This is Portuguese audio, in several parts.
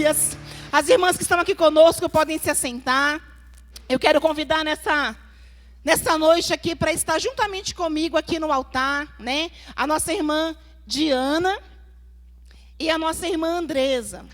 famílias. As irmãs que estão aqui conosco podem se assentar. Eu quero convidar nessa noite aqui para estar juntamente comigo aqui no altar, né? A nossa irmã Diana e a nossa irmã Andresa.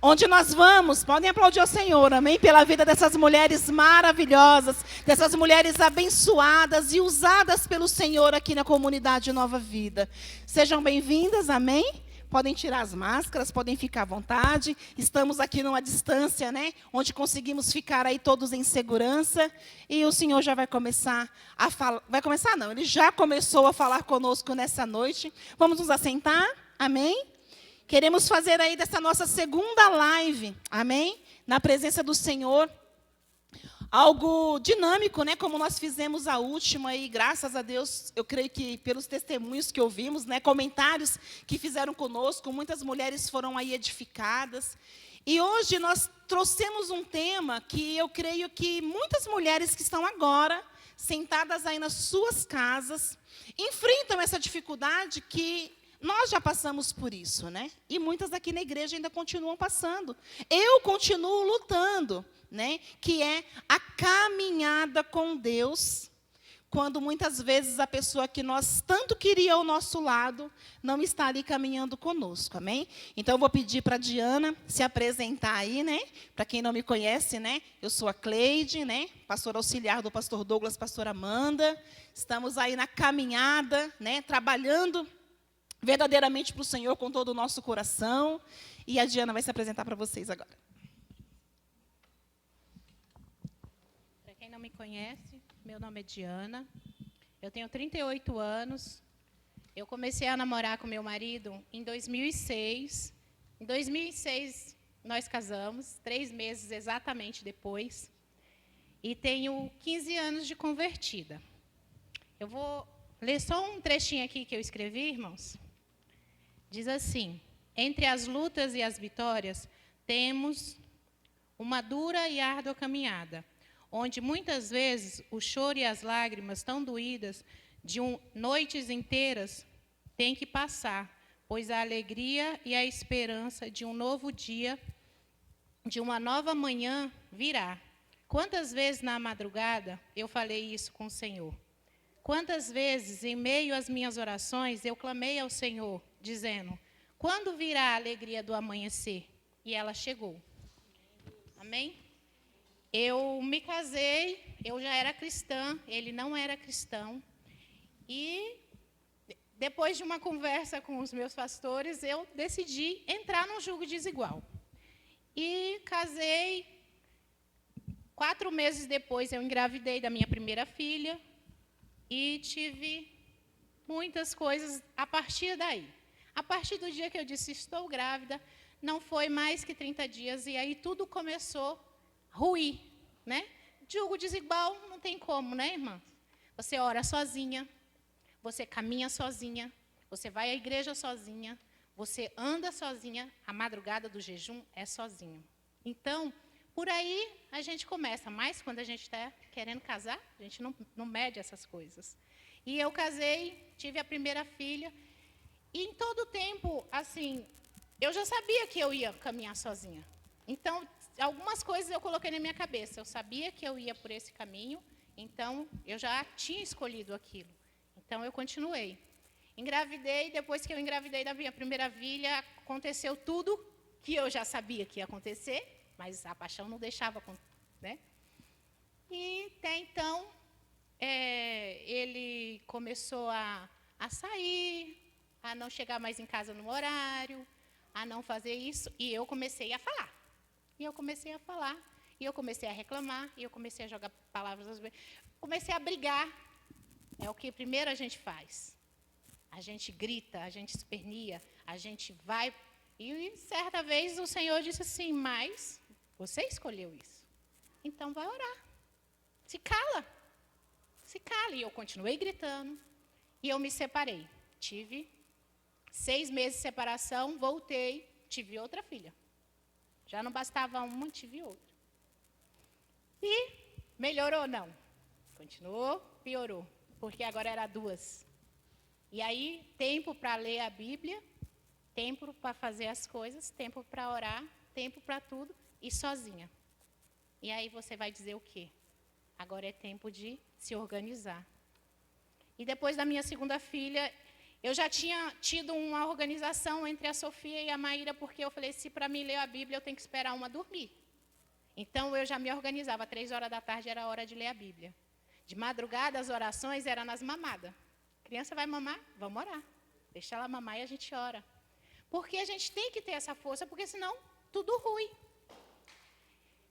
Onde nós vamos, podem aplaudir ao Senhor, amém? Pela vida dessas mulheres maravilhosas, dessas mulheres abençoadas e usadas pelo Senhor aqui na comunidade Nova Vida. Sejam bem-vindas, amém? Podem tirar as máscaras, podem ficar à vontade. Estamos aqui numa distância, né? Onde conseguimos ficar aí todos em segurança. E o Senhor já vai começar a falar. Vai começar, não, Ele já começou a falar conosco nessa noite. Vamos nos assentar, amém? Queremos fazer aí dessa nossa segunda live, amém? Na presença do Senhor. Algo dinâmico, né? Como nós fizemos a última e graças a Deus, eu creio que pelos testemunhos que ouvimos, né? Comentários que fizeram conosco, muitas mulheres foram aí edificadas. E hoje nós trouxemos um tema que eu creio que muitas mulheres que estão agora sentadas aí nas suas casas enfrentam essa dificuldade que nós já passamos por isso, né? E muitas aqui na igreja ainda continuam passando. Eu continuo lutando, né? Que é a caminhada com Deus, quando muitas vezes a pessoa que nós tanto queria ao nosso lado não está ali caminhando conosco, amém? Então eu vou pedir para a Diana se apresentar aí, né? Para quem não me conhece, né? Eu sou a Cleide, né? Pastora auxiliar do pastor Douglas, pastora Amanda. Estamos aí na caminhada, né? Trabalhando verdadeiramente para o Senhor com todo o nosso coração. E a Diana vai se apresentar para vocês agora. Para quem não me conhece, meu nome é Diana. Eu tenho 38 anos. Eu comecei a namorar com meu marido em 2006. Em 2006, nós casamos, 3 meses exatamente depois. E tenho 15 anos de convertida. Eu vou ler só um trechinho aqui que eu escrevi, irmãos. Diz assim: entre as lutas e as vitórias, temos uma dura e árdua caminhada, onde muitas vezes o choro e as lágrimas tão doídas de noites inteiras têm que passar, pois a alegria e a esperança de um novo dia, de uma nova manhã virá. Quantas vezes na madrugada eu falei isso com o Senhor? Quantas vezes, em meio às minhas orações, eu clamei ao Senhor, dizendo: quando virá a alegria do amanhecer? E ela chegou. Amém? Eu me casei, eu já era cristã, ele não era cristão. E depois de uma conversa com os meus pastores, eu decidi entrar num jugo desigual. E casei. 4 meses depois, eu engravidei da minha primeira filha. E tive muitas coisas a partir daí. A partir do dia que eu disse estou grávida, não foi mais que 30 dias, e aí tudo começou a ruir, né? Jugo desigual não tem como, né, irmã? Você ora sozinha, você caminha sozinha, você vai à igreja sozinha, você anda sozinha, a madrugada do jejum é sozinho. Então, por aí a gente começa, mas quando a gente está querendo casar, a gente não mede essas coisas. E eu casei, tive a primeira filha, e em todo o tempo, assim, eu já sabia que eu ia caminhar sozinha. Então, algumas coisas eu coloquei na minha cabeça, eu sabia que eu ia por esse caminho, então eu já tinha escolhido aquilo. Então, eu continuei. Engravidei, depois que eu engravidei da minha primeira filha, aconteceu tudo que eu já sabia que ia acontecer, mas a paixão não deixava, né? E até então, ele começou a sair, a não chegar mais em casa no horário, a não fazer isso, e eu comecei a falar. E eu comecei a falar, e eu comecei a reclamar, e eu comecei a jogar palavras às vezes. Comecei a brigar. É o que primeiro a gente faz. A gente grita, a gente esperneia, a gente vai. E certa vez o Senhor disse assim: mas você escolheu isso. Então vai orar. Se cala. Se cala. E eu continuei gritando. E eu me separei. Tive 6 meses de separação, voltei, tive outra filha. Já não bastava uma, tive outra. E melhorou? Não. Continuou, piorou. Porque agora era 2. E aí, tempo para ler a Bíblia, tempo para fazer as coisas, tempo para orar, tempo para tudo e sozinha. E aí você vai dizer o quê? Agora é tempo de se organizar. E depois da minha segunda filha, eu já tinha tido uma organização entre a Sofia e a Maíra, porque eu falei, se para mim ler a Bíblia, eu tenho que esperar uma dormir. Então, eu já me organizava, 3 horas da tarde era a hora de ler a Bíblia. De madrugada, as orações eram nas mamadas. Criança vai mamar? Vamos orar. Deixa ela mamar e a gente ora. Porque a gente tem que ter essa força, porque senão tudo ruim.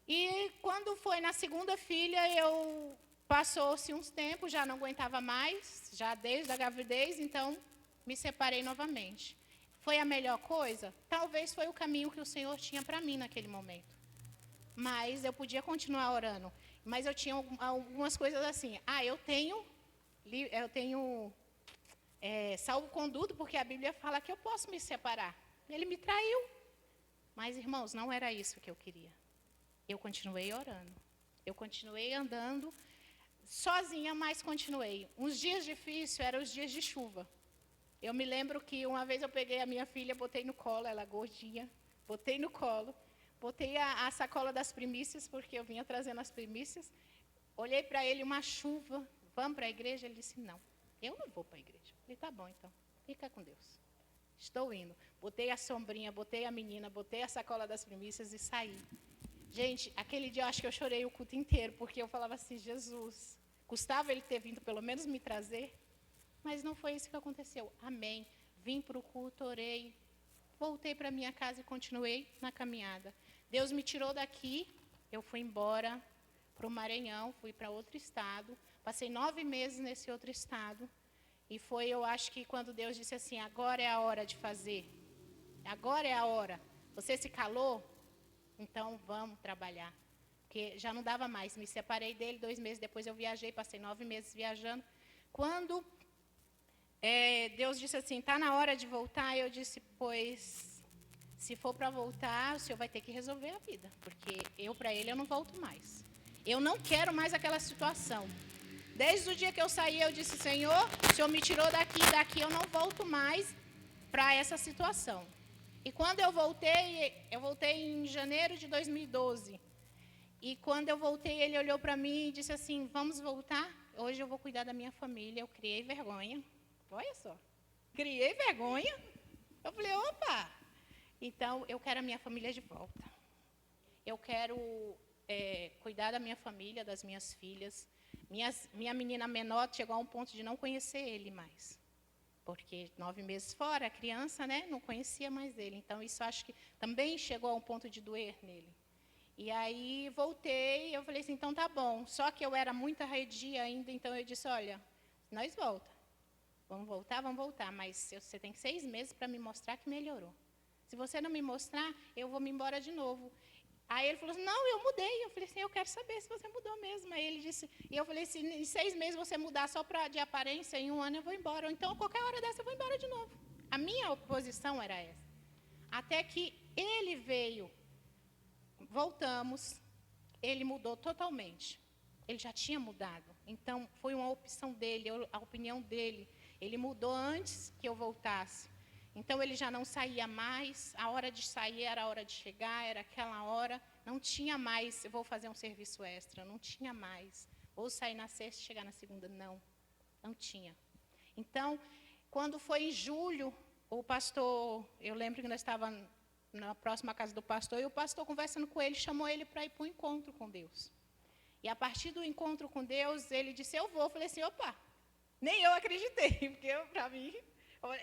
E quando foi na segunda filha, passou-se uns tempos, já não aguentava mais, já desde a gravidez, então me separei novamente. Foi a melhor coisa? Talvez foi o caminho que o Senhor tinha para mim naquele momento. Mas eu podia continuar orando. Mas eu tinha algumas coisas assim. Eu tenho salvo-conduto, porque a Bíblia fala que eu posso me separar. Ele me traiu. Mas, irmãos, não era isso que eu queria. Eu continuei orando. Eu continuei andando sozinha, mas continuei. Uns dias difíceis eram os dias de chuva. Eu me lembro que uma vez eu peguei a minha filha, botei no colo, ela gordinha, botei no colo, botei a sacola das primícias, porque eu vinha trazendo as primícias, olhei para ele, uma chuva, vamos para a igreja? Ele disse, não, eu não vou para a igreja. Eu falei, tá bom então, fica com Deus. Estou indo. Botei a sombrinha, botei a menina, botei a sacola das primícias e saí. Gente, aquele dia eu acho que eu chorei o culto inteiro, porque eu falava assim, Jesus, custava ele ter vindo pelo menos me trazer, mas não foi isso que aconteceu. Amém. Vim para o culto, orei, voltei para minha casa e continuei na caminhada. Deus me tirou daqui, eu fui embora para o Maranhão, fui para outro estado, passei 9 meses nesse outro estado, e foi, eu acho que quando Deus disse assim, agora é a hora de fazer, agora é a hora, você se calou? Então, vamos trabalhar. Porque já não dava mais. Me separei dele, 2 meses depois eu viajei, passei 9 meses viajando. Quando Deus disse assim, está na hora de voltar, eu disse, pois, se for para voltar, o senhor vai ter que resolver a vida. Porque para ele, eu não volto mais. Eu não quero mais aquela situação. Desde o dia que eu saí, eu disse, Senhor, o senhor me tirou daqui eu não volto mais para essa situação. E quando eu voltei em janeiro de 2012. E quando eu voltei, ele olhou para mim e disse assim, vamos voltar? Hoje eu vou cuidar da minha família. Eu criei vergonha. Olha só. Criei vergonha. Eu falei, opa. Então, eu quero a minha família de volta. Eu quero cuidar da minha família, das minhas filhas. Minha menina menor chegou a um ponto de não conhecer ele mais. Porque 9 meses fora, a criança, né, não conhecia mais ele. Então, isso acho que também chegou a um ponto de doer nele. E aí, voltei, eu falei assim, então tá bom. Só que eu era muito arredia ainda, então eu disse, olha, nós volta. Vamos voltar, mas você tem 6 meses para me mostrar que melhorou. Se você não me mostrar, eu vou me embora de novo. Aí ele falou assim, não, eu mudei. Eu falei assim, eu quero saber se você mudou mesmo. Aí ele disse, e eu falei assim, em 6 meses você mudar só de aparência, em 1 ano eu vou embora. Ou então, a qualquer hora dessa, eu vou embora de novo. A minha oposição era essa. Até que ele veio, voltamos, ele mudou totalmente. Ele já tinha mudado. Então, foi uma opção dele, a opinião dele. Ele mudou antes que eu voltasse. Então, ele já não saía mais, a hora de sair era a hora de chegar, era aquela hora, não tinha mais, eu vou fazer um serviço extra, não tinha mais. Vou sair na sexta e chegar na segunda, não tinha. Então, quando foi em julho, o pastor, eu lembro que nós estávamos na próxima casa do pastor, e o pastor conversando com ele, chamou ele para ir para o encontro com Deus. E a partir do encontro com Deus, ele disse, eu vou. Eu falei assim, opa, nem eu acreditei, porque para mim...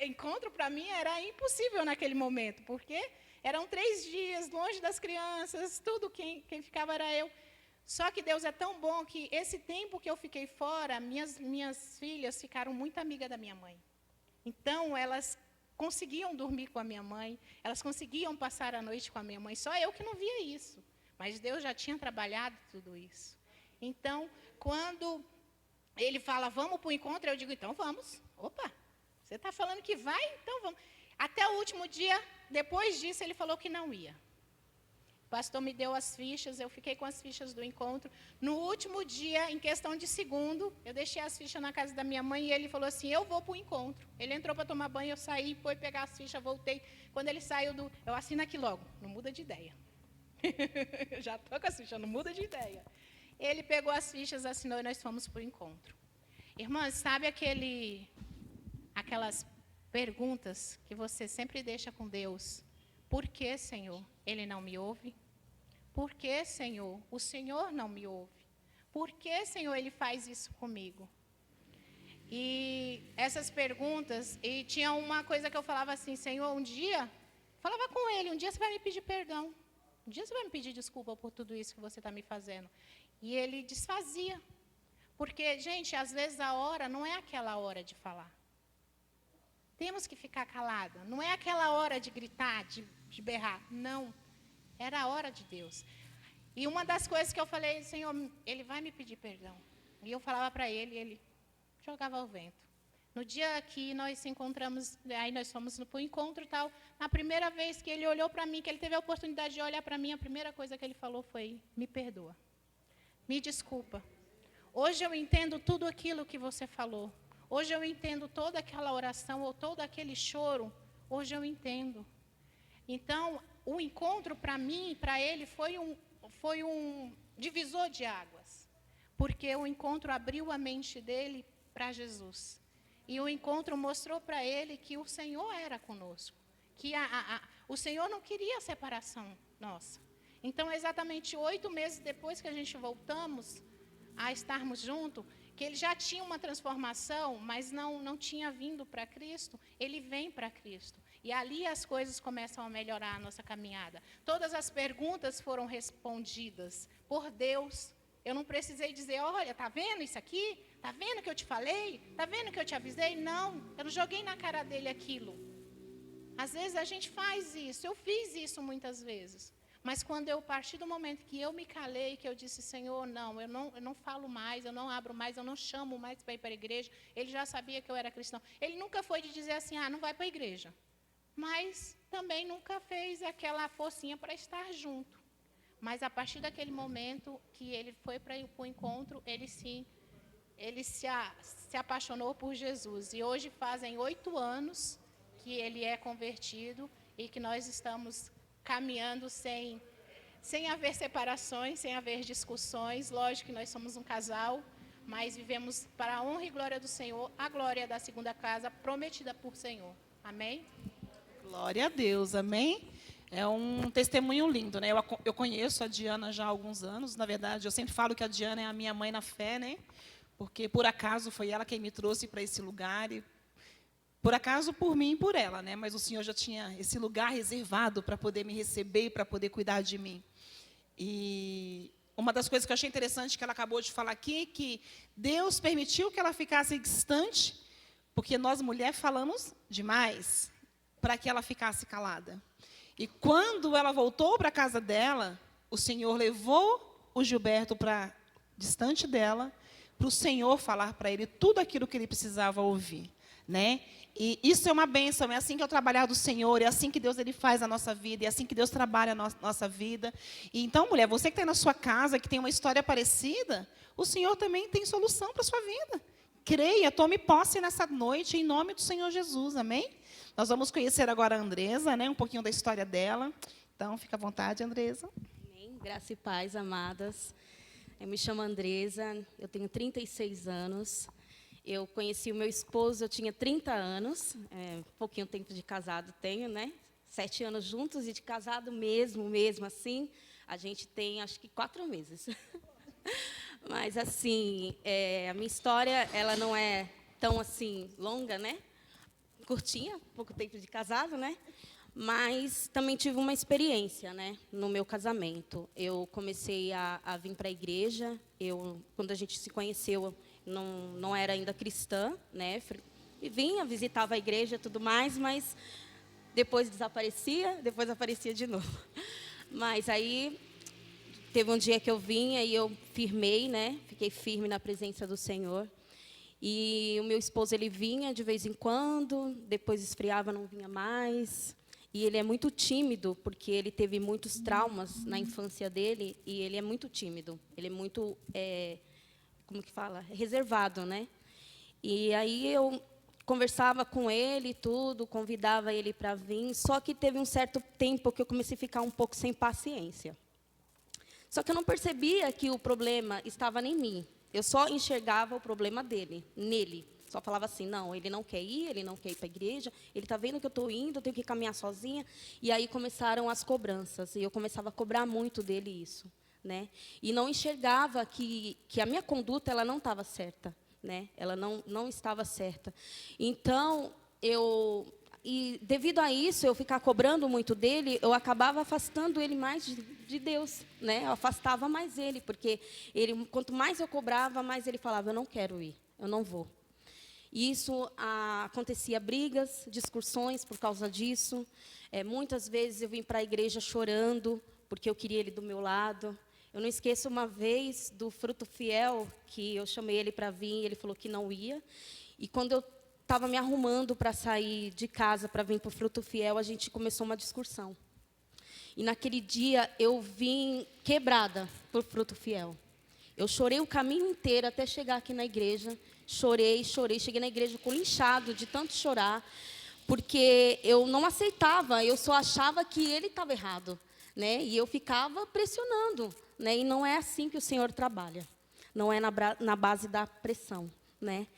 Encontro para mim era impossível naquele momento, porque eram 3 dias longe das crianças, tudo quem ficava era eu. Só que Deus é tão bom que esse tempo que eu fiquei fora, minhas filhas ficaram muito amigas da minha mãe. Então, elas conseguiam dormir com a minha mãe, elas conseguiam passar a noite com a minha mãe, só eu que não via isso. Mas Deus já tinha trabalhado tudo isso. Então, quando ele fala, vamos para o encontro, eu digo, então vamos. Opa! Você está falando que vai? Então vamos. Até o último dia, depois disso, ele falou que não ia. O pastor me deu as fichas, eu fiquei com as fichas do encontro. No último dia, em questão de segundo, eu deixei as fichas na casa da minha mãe e ele falou assim, eu vou para o encontro. Ele entrou para tomar banho, eu saí, foi pegar as fichas, voltei. Quando ele saiu eu assino aqui logo, não muda de ideia. Já estou com as fichas, não muda de ideia. Ele pegou as fichas, assinou e nós fomos para o encontro. Irmãs, sabe aquelas perguntas que você sempre deixa com Deus? Por que, Senhor, Ele não me ouve? Por que, Senhor, o Senhor não me ouve? Por que, Senhor, Ele faz isso comigo? E essas perguntas, e tinha uma coisa que eu falava assim, Senhor, falava com Ele, um dia você vai me pedir perdão. Um dia você vai me pedir desculpa por tudo isso que você está me fazendo. E Ele desfazia. Porque, gente, às vezes a hora não é aquela hora de falar. Temos que ficar calada. Não é aquela hora de gritar, de berrar. Não. Era a hora de Deus. E uma das coisas que eu falei, Senhor, Ele vai me pedir perdão. E eu falava para Ele, e Ele jogava ao vento. No dia que nós se encontramos, aí nós fomos para o encontro e tal, na primeira vez que Ele olhou para mim, que Ele teve a oportunidade de olhar para mim, a primeira coisa que Ele falou foi, me perdoa. Me desculpa. Hoje eu entendo tudo aquilo que você falou. Hoje eu entendo toda aquela oração ou todo aquele choro. Hoje eu entendo. Então, o encontro para mim, para ele, foi um divisor de águas. Porque o encontro abriu a mente dele para Jesus. E o encontro mostrou para ele que o Senhor era conosco. Que o Senhor não queria a separação nossa. Então, exatamente 8 meses depois que a gente voltamos a estarmos juntos, que ele já tinha uma transformação, mas não tinha vindo para Cristo, ele vem para Cristo. E ali as coisas começam a melhorar a nossa caminhada. Todas as perguntas foram respondidas por Deus. Eu não precisei dizer, olha, está vendo isso aqui? Está vendo que eu te falei? Está vendo que eu te avisei? Não, eu não joguei na cara dele aquilo. Às vezes a gente faz isso, eu fiz isso muitas vezes. Mas quando eu, a partir do momento que eu me calei, que eu disse, Senhor, eu não falo mais, eu não abro mais, eu não chamo mais para ir para a igreja, ele já sabia que eu era cristão. Ele nunca foi de dizer assim, não vai para a igreja. Mas também nunca fez aquela forcinha para estar junto. Mas a partir daquele momento que ele foi para o encontro, ele se apaixonou por Jesus. E hoje fazem 8 anos que ele é convertido e que nós estamos caminhando sem haver separações, sem haver discussões. Lógico que nós somos um casal, mas vivemos para a honra e glória do Senhor, a glória da segunda casa prometida por Senhor. Amém? Glória a Deus, amém? É um testemunho lindo, né? Eu conheço a Diana já há alguns anos. Na verdade, eu sempre falo que a Diana é a minha mãe na fé, né? Porque, por acaso, foi ela quem me trouxe para esse lugar e por acaso, por mim e por ela, né? Mas o Senhor já tinha esse lugar reservado para poder me receber e para poder cuidar de mim. E uma das coisas que eu achei interessante que ela acabou de falar aqui, que Deus permitiu que ela ficasse distante, porque nós, mulheres, falamos demais, para que ela ficasse calada. E quando ela voltou para a casa dela, o Senhor levou o Gilberto para distante dela, para o Senhor falar para ele tudo aquilo que ele precisava ouvir, né? E isso é uma bênção, é assim que é o trabalhar do Senhor, é assim que Deus ele faz a nossa vida, é assim que Deus trabalha a nossa vida. E então, mulher, você que está aí na sua casa, que tem uma história parecida, o Senhor também tem solução para a sua vida. Creia, tome posse nessa noite, em nome do Senhor Jesus, amém? Nós vamos conhecer agora a Andresa, né, um pouquinho da história dela. Então, fica à vontade, Andresa. Amém. Graça e paz, amadas. Eu me chamo Andresa, eu tenho 36 anos. Eu conheci o meu esposo, eu tinha 30 anos, pouquinho tempo de casado tenho, né? 7 anos juntos e de casado mesmo assim, a gente tem acho que 4 meses. Mas assim, a minha história, ela não é tão assim longa, né? Curtinha, pouco tempo de casado, né? Mas também tive uma experiência, né? No meu casamento. Eu comecei a vir para a igreja, quando a gente se conheceu, não era ainda cristã, né? E vinha, visitava a igreja e tudo mais, mas depois desaparecia, depois aparecia de novo. Mas aí teve um dia que eu vinha e eu firmei, né? Fiquei firme na presença do Senhor. E o meu esposo, ele vinha de vez em quando, depois esfriava, não vinha mais. E ele é muito tímido, porque ele teve muitos traumas na infância dele, e ele é muito tímido. Ele é muito, como que fala? Reservado, né? E aí eu conversava com ele, tudo, convidava ele para vir, só que teve um certo tempo que eu comecei a ficar um pouco sem paciência. Só que eu não percebia que o problema estava em mim. Eu só enxergava o problema dele, nele. Só falava assim, não, ele não quer ir para a igreja, ele está vendo que eu estou indo, eu tenho que caminhar sozinha. E aí começaram as cobranças, e eu começava a cobrar muito dele isso, né? E não enxergava que a minha conduta ela não estava certa, né? Ela não estava certa. Então, e devido a isso, eu ficar cobrando muito dele, eu acabava afastando ele mais de Deus, né? Eu afastava mais ele, porque ele, quanto mais eu cobrava, mais ele falava, eu não quero ir, eu não vou. E isso acontecia brigas, discussões por causa disso. Muitas vezes eu vim para a igreja chorando, porque eu queria ele do meu lado. Eu não esqueço uma vez do Fruto Fiel, que eu chamei ele para vir, e ele falou que não ia. E quando eu estava me arrumando para sair de casa para vir para o Fruto Fiel, a gente começou uma discussão. E naquele dia eu vim quebrada por Fruto Fiel. Eu chorei o caminho inteiro até chegar aqui na igreja. Chorei. Cheguei na igreja com inchado de tanto chorar, porque eu não aceitava, eu só achava que ele estava errado, né? E eu ficava pressionando, né? E não é assim que o Senhor trabalha. Não é na base da pressão, né?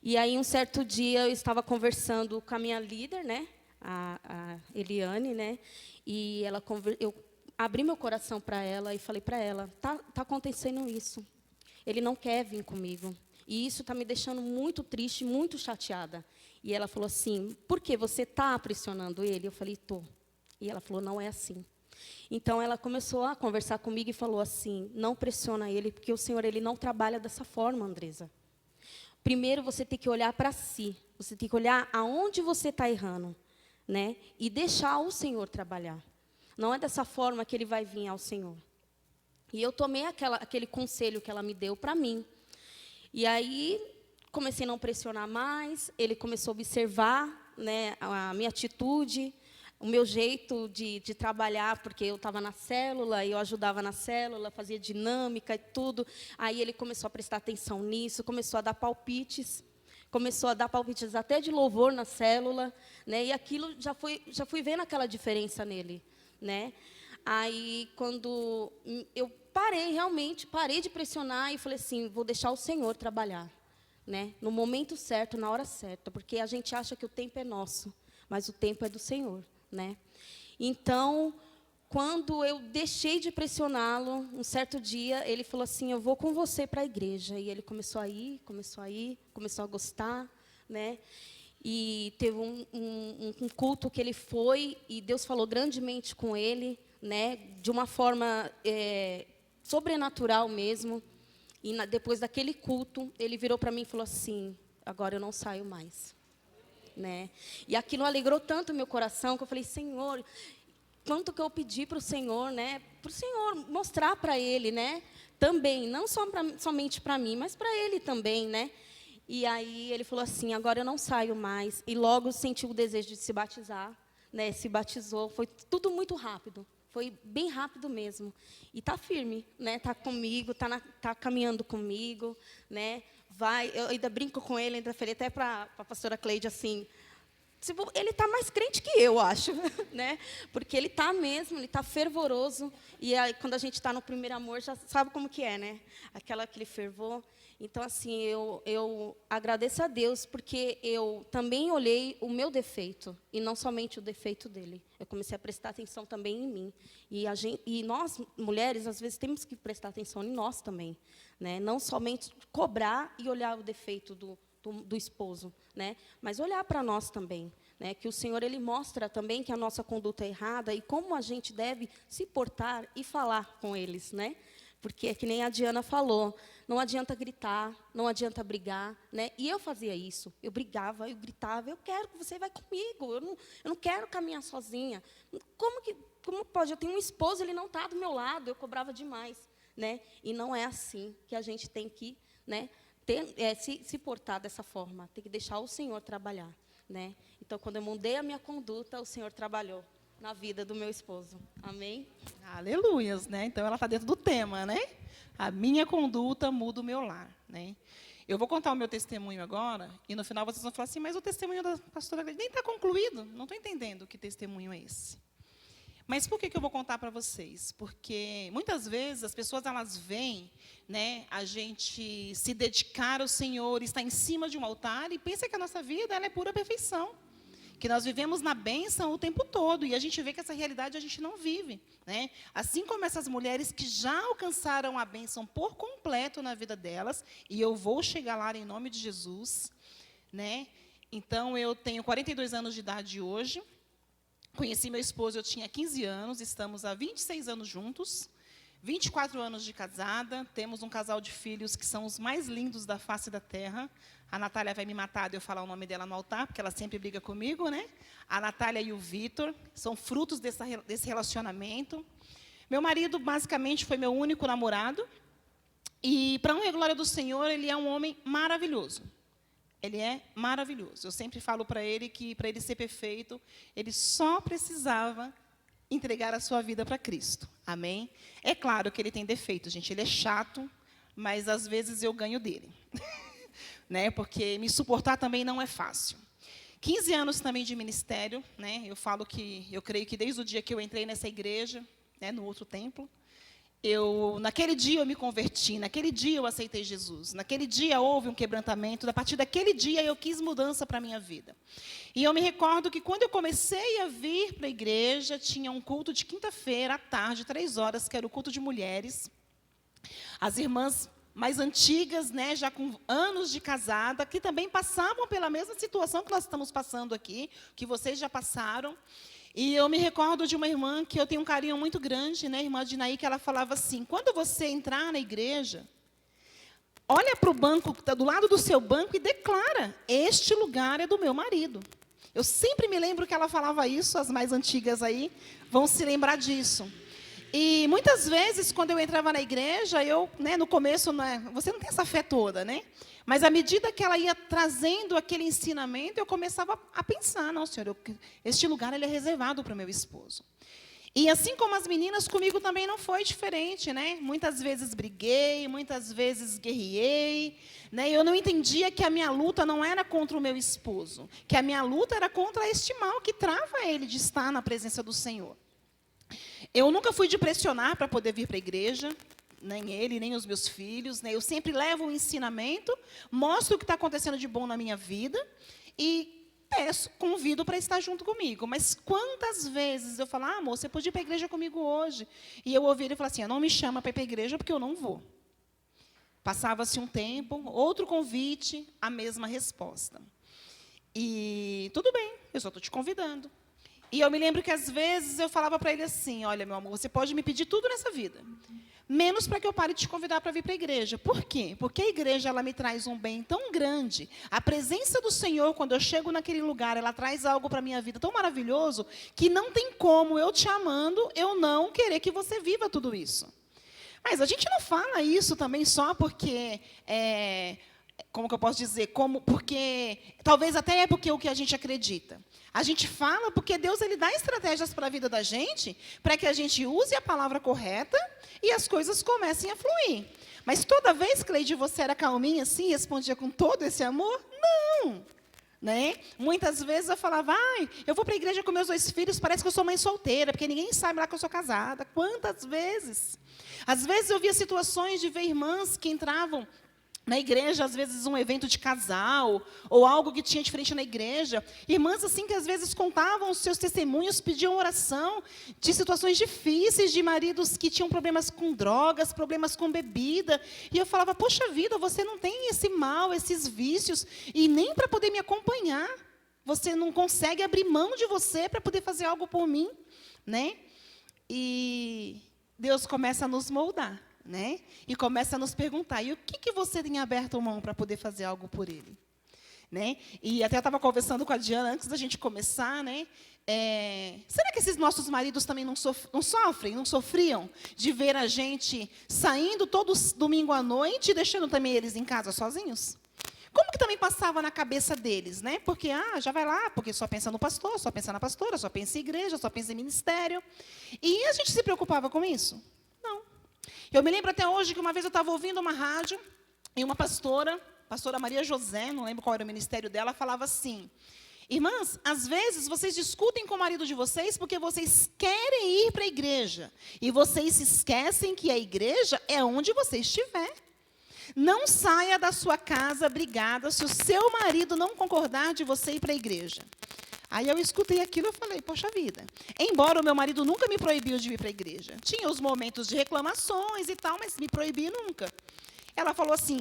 E aí, um certo dia, eu estava conversando com a minha líder, né? A Eliane, né? E eu abri meu coração para ela e falei para ela, tá acontecendo isso. Ele não quer vir comigo. E isso está me deixando muito triste, muito chateada. E ela falou assim, por que você está pressionando ele? Eu falei, estou. E ela falou, não é assim. Então, ela começou a conversar comigo e falou assim, não pressiona ele, porque o Senhor ele não trabalha dessa forma, Andresa. Primeiro, você tem que olhar para si. Você tem que olhar aonde você está errando, né? E deixar o Senhor trabalhar. Não é dessa forma que ele vai vir ao Senhor. E eu tomei aquele conselho que ela me deu para mim. E aí, comecei a não pressionar mais. Ele começou a observar, né, a minha atitude, o meu jeito de trabalhar, porque eu estava na célula, e eu ajudava na célula, fazia dinâmica e tudo. Aí ele começou a prestar atenção nisso, começou a dar palpites até de louvor na célula, né? E aquilo já fui vendo aquela diferença nele, né? Aí, quando eu realmente parei de pressionar e falei assim, vou deixar o Senhor trabalhar, né? No momento certo, na hora certa, porque a gente acha que o tempo é nosso, mas o tempo é do Senhor, né? Então, quando eu deixei de pressioná-lo, um certo dia, ele falou assim, eu vou com você para a igreja. E ele começou a gostar, né? E teve um culto que ele foi, e Deus falou grandemente com ele, né? De uma forma sobrenatural mesmo. E depois daquele culto, ele virou para mim e falou assim, agora eu não saio mais. Né? E aquilo alegrou tanto o meu coração, que eu falei, Senhor, quanto que eu pedi para o Senhor, né? Para o Senhor mostrar para ele, né? Também, não somente para mim, mas para ele também, né? E aí ele falou assim, agora eu não saio mais. E logo sentiu o desejo de se batizar, né? Se batizou, foi tudo muito rápido. Foi bem rápido mesmo. E está firme, né? Está comigo, tá caminhando comigo, né? Eu ainda brinco com ele, ainda falei até para a pastora Cleide assim, ele está mais crente que eu, acho, né? Porque ele está mesmo, ele está fervoroso. E aí, quando a gente está no primeiro amor, já sabe como que é, né? Aquele fervor. Então, assim, eu agradeço a Deus, porque eu também olhei o meu defeito, e não somente o defeito dele. Eu comecei a prestar atenção também em mim. E nós, mulheres, às vezes, temos que prestar atenção em nós também, né? Não somente cobrar e olhar o defeito do esposo, né? Mas olhar para nós também, né? Que o Senhor ele mostra também que a nossa conduta é errada e como a gente deve se portar e falar com eles, né? Porque é que nem a Diana falou, não adianta gritar, não adianta brigar, né? E eu fazia isso, eu brigava, eu gritava, eu quero que você vá comigo, eu não quero caminhar sozinha. Como pode? Eu tenho um esposo, ele não está do meu lado, eu cobrava demais, né? E não é assim que a gente tem que, né? Se portar dessa forma, tem que deixar o Senhor trabalhar, né? Então, quando eu mudei a minha conduta, o Senhor trabalhou na vida do meu esposo. Amém? Aleluias, né? Então, ela está dentro do tema, né? A minha conduta muda o meu lar, né? Eu vou contar o meu testemunho agora, e no final vocês vão falar assim, mas o testemunho da pastora nem está concluído. Não estou entendendo que testemunho é esse. Mas por que eu vou contar para vocês? Porque muitas vezes as pessoas elas veem, né, a gente se dedicar ao Senhor, estar em cima de um altar e pensa que a nossa vida ela é pura perfeição, que nós vivemos na bênção o tempo todo e a gente vê que essa realidade a gente não vive, né? Assim como essas mulheres que já alcançaram a bênção por completo na vida delas, e eu vou chegar lá em nome de Jesus, né? Então eu tenho 42 anos de idade hoje. Conheci meu esposo, eu tinha 15 anos, estamos há 26 anos juntos, 24 anos de casada, temos um casal de filhos que são os mais lindos da face da terra. A Natália vai me matar de eu falar o nome dela no altar, porque ela sempre briga comigo, né? A Natália e o Vitor são frutos desse relacionamento. Meu marido, basicamente, foi meu único namorado, e, para a honra e glória do Senhor, ele é um homem maravilhoso. Ele é maravilhoso. Eu sempre falo para ele que, para ele ser perfeito, ele só precisava entregar a sua vida para Cristo. Amém? É claro que ele tem defeito, gente. Ele é chato, mas, às vezes, eu ganho dele. Né? Porque me suportar também não é fácil. 15 anos também de ministério. Né? Eu falo que, eu creio que desde o dia que eu entrei nessa igreja, né, no outro templo, naquele dia eu me converti, naquele dia eu aceitei Jesus, naquele dia houve um quebrantamento, a partir daquele dia eu quis mudança para a minha vida. E eu me recordo que quando eu comecei a vir para a igreja, tinha um culto de quinta-feira, à tarde, 3 horas, que era o culto de mulheres. As irmãs mais antigas, né, já com anos de casada, que também passavam pela mesma situação que nós estamos passando aqui, que vocês já passaram. E eu me recordo de uma irmã que eu tenho um carinho muito grande, né, irmã Dinaí, que ela falava assim, quando você entrar na igreja, olha para o banco que está do lado do seu banco e declara, este lugar é do meu marido. Eu sempre me lembro que ela falava isso, as mais antigas aí vão se lembrar disso. E muitas vezes, quando eu entrava na igreja, né, no começo, né, você não tem essa fé toda, né? Mas, à medida que ela ia trazendo aquele ensinamento, eu começava a pensar, não, Senhor, este lugar ele é reservado para o meu esposo. E assim como as meninas, comigo também não foi diferente, né? Muitas vezes briguei, muitas vezes guerriei, né? Eu não entendia que a minha luta não era contra o meu esposo, que a minha luta era contra este mal que trava ele de estar na presença do Senhor. Eu nunca fui de pressionar para poder vir para a igreja, nem ele, nem os meus filhos, né? Eu sempre levo um ensinamento, mostro o que está acontecendo de bom na minha vida e convido para estar junto comigo. Mas quantas vezes eu falo, amor, você pode ir para a igreja comigo hoje? E eu ouvi ele falar assim, não me chama para ir para a igreja porque eu não vou. Passava-se um tempo, outro convite, a mesma resposta. E tudo bem, eu só estou te convidando. E eu me lembro que, às vezes, eu falava para ele assim, olha, meu amor, você pode me pedir tudo nessa vida, menos para que eu pare de te convidar para vir para a igreja. Por quê? Porque a igreja ela me traz um bem tão grande. A presença do Senhor, quando eu chego naquele lugar, ela traz algo para a minha vida tão maravilhoso, que não tem como, eu te amando, eu não querer que você viva tudo isso. Mas a gente não fala isso também só porque... como que eu posso dizer? Porque talvez até é porque é o que a gente acredita. A gente fala porque Deus ele dá estratégias para a vida da gente, para que a gente use a palavra correta e as coisas comecem a fluir. Mas toda vez, Cleide, você era calminha assim, respondia com todo esse amor? Não. Né? Muitas vezes eu falava, eu vou para a igreja com meus 2 filhos, parece que eu sou mãe solteira, porque ninguém sabe lá que eu sou casada. Quantas vezes? Às vezes eu via situações de ver irmãs que entravam na igreja, às vezes, um evento de casal, ou algo que tinha diferente na igreja. Irmãs, assim, que às vezes contavam os seus testemunhos, pediam oração de situações difíceis, de maridos que tinham problemas com drogas, problemas com bebida. E eu falava, poxa vida, você não tem esse mal, esses vícios, e nem para poder me acompanhar. Você não consegue abrir mão de você para poder fazer algo por mim, né? E Deus começa a nos moldar. Né? E começa a nos perguntar, e o que você tem aberto mão para poder fazer algo por ele? Né? E até eu estava conversando com a Diana antes da gente começar, né? Será que esses nossos maridos também não sofriam de ver a gente saindo todo domingo à noite e deixando também eles em casa sozinhos? Como que também passava na cabeça deles, né? Porque, já vai lá, porque só pensa no pastor, só pensa na pastora, só pensa em igreja, só pensa em ministério. E a gente se preocupava com isso? Não. Eu me lembro até hoje que uma vez eu estava ouvindo uma rádio e uma pastora Maria José, não lembro qual era o ministério dela, falava assim, Irmãs, às vezes vocês discutem com o marido de vocês porque vocês querem ir para a igreja. E vocês se esquecem que a igreja é onde você estiver. Não saia da sua casa brigada se o seu marido não concordar de você ir para a igreja. Aí eu escutei aquilo e falei, poxa vida. Embora o meu marido nunca me proibiu de ir para a igreja. Tinha os momentos de reclamações e tal, mas me proibir nunca. Ela falou assim,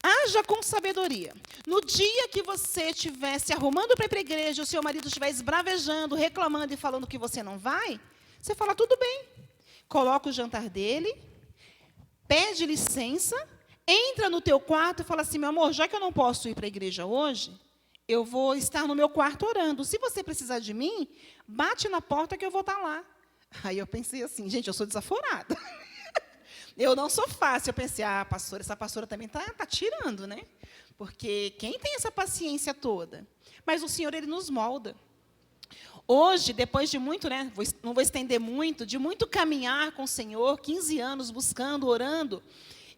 haja com sabedoria. No dia que você estiver se arrumando para ir para a igreja, o seu marido estiver esbravejando, reclamando e falando que você não vai, você fala, tudo bem. Coloca o jantar dele, pede licença, entra no teu quarto e fala assim, meu amor, já que eu não posso ir para a igreja hoje, eu vou estar no meu quarto orando. Se você precisar de mim, bate na porta que eu vou estar lá. Aí eu pensei assim, gente, eu sou desaforada. Eu não sou fácil. Eu pensei, pastora, essa pastora também tá tirando, né? Porque quem tem essa paciência toda? Mas o Senhor, Ele nos molda. Hoje, depois de muito, né? Não vou estender muito, de muito caminhar com o Senhor, 15 anos buscando, orando,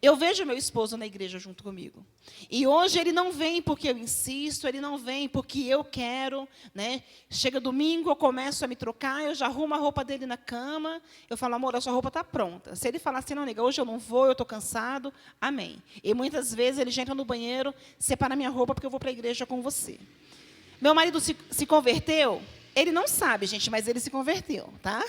eu vejo meu esposo na igreja junto comigo. E hoje ele não vem porque eu insisto, ele não vem porque eu quero, né? Chega domingo, eu começo a me trocar, eu já arrumo a roupa dele na cama, eu falo, amor, a sua roupa está pronta. Se ele falar assim, não, nega, hoje eu não vou, eu estou cansado, amém. E muitas vezes ele já entra no banheiro, separa minha roupa porque eu vou para a igreja com você. Meu marido se converteu, ele não sabe, gente, mas ele se converteu, tá?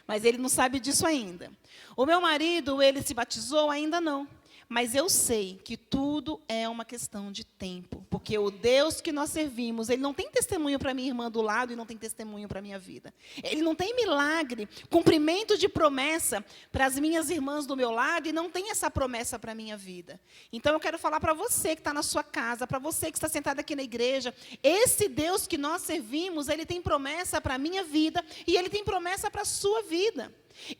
Mas ele não sabe disso ainda. O meu marido, ele se batizou? Ainda não. Mas eu sei que tudo é uma questão de tempo. Porque o Deus que nós servimos, Ele não tem testemunho para minha irmã do lado e não tem testemunho para a minha vida. Ele não tem milagre, cumprimento de promessa para as minhas irmãs do meu lado e não tem essa promessa para a minha vida. Então, eu quero falar para você que está na sua casa, para você que está sentado aqui na igreja, esse Deus que nós servimos, Ele tem promessa para a minha vida e Ele tem promessa para a sua vida.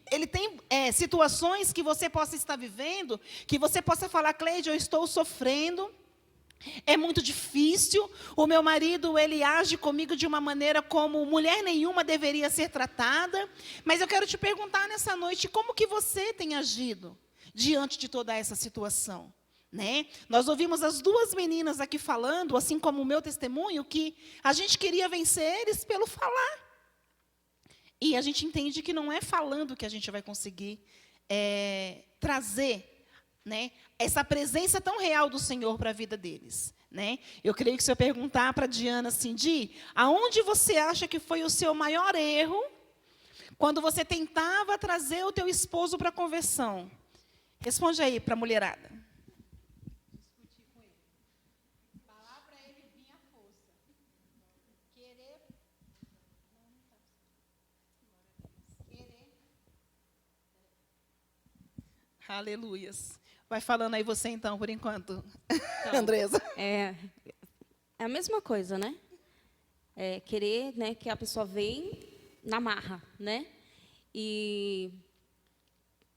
Ele tem situações que você possa estar vivendo, que você possa falar, Cleide, eu estou sofrendo, é muito difícil, o meu marido, ele age comigo de uma maneira como mulher nenhuma deveria ser tratada, mas eu quero te perguntar nessa noite, como que você tem agido diante de toda essa situação? Né? Nós ouvimos as duas meninas aqui falando, assim como o meu testemunho, que a gente queria vencer eles pelo falar. E a gente entende que não é falando que a gente vai conseguir trazer, né, essa presença tão real do Senhor para a vida deles. Né? Eu creio que se eu perguntar para a Diana assim, Di, aonde você acha que foi o seu maior erro quando você tentava trazer o teu esposo para a conversão? Responde aí para a mulherada. Discutir com ele. Falar para ele vir à força. Querer. Aleluias. Vai falando aí você, então, por enquanto, Então, Andresa. É a mesma coisa, né? Querer, né, que a pessoa vem na marra, né? E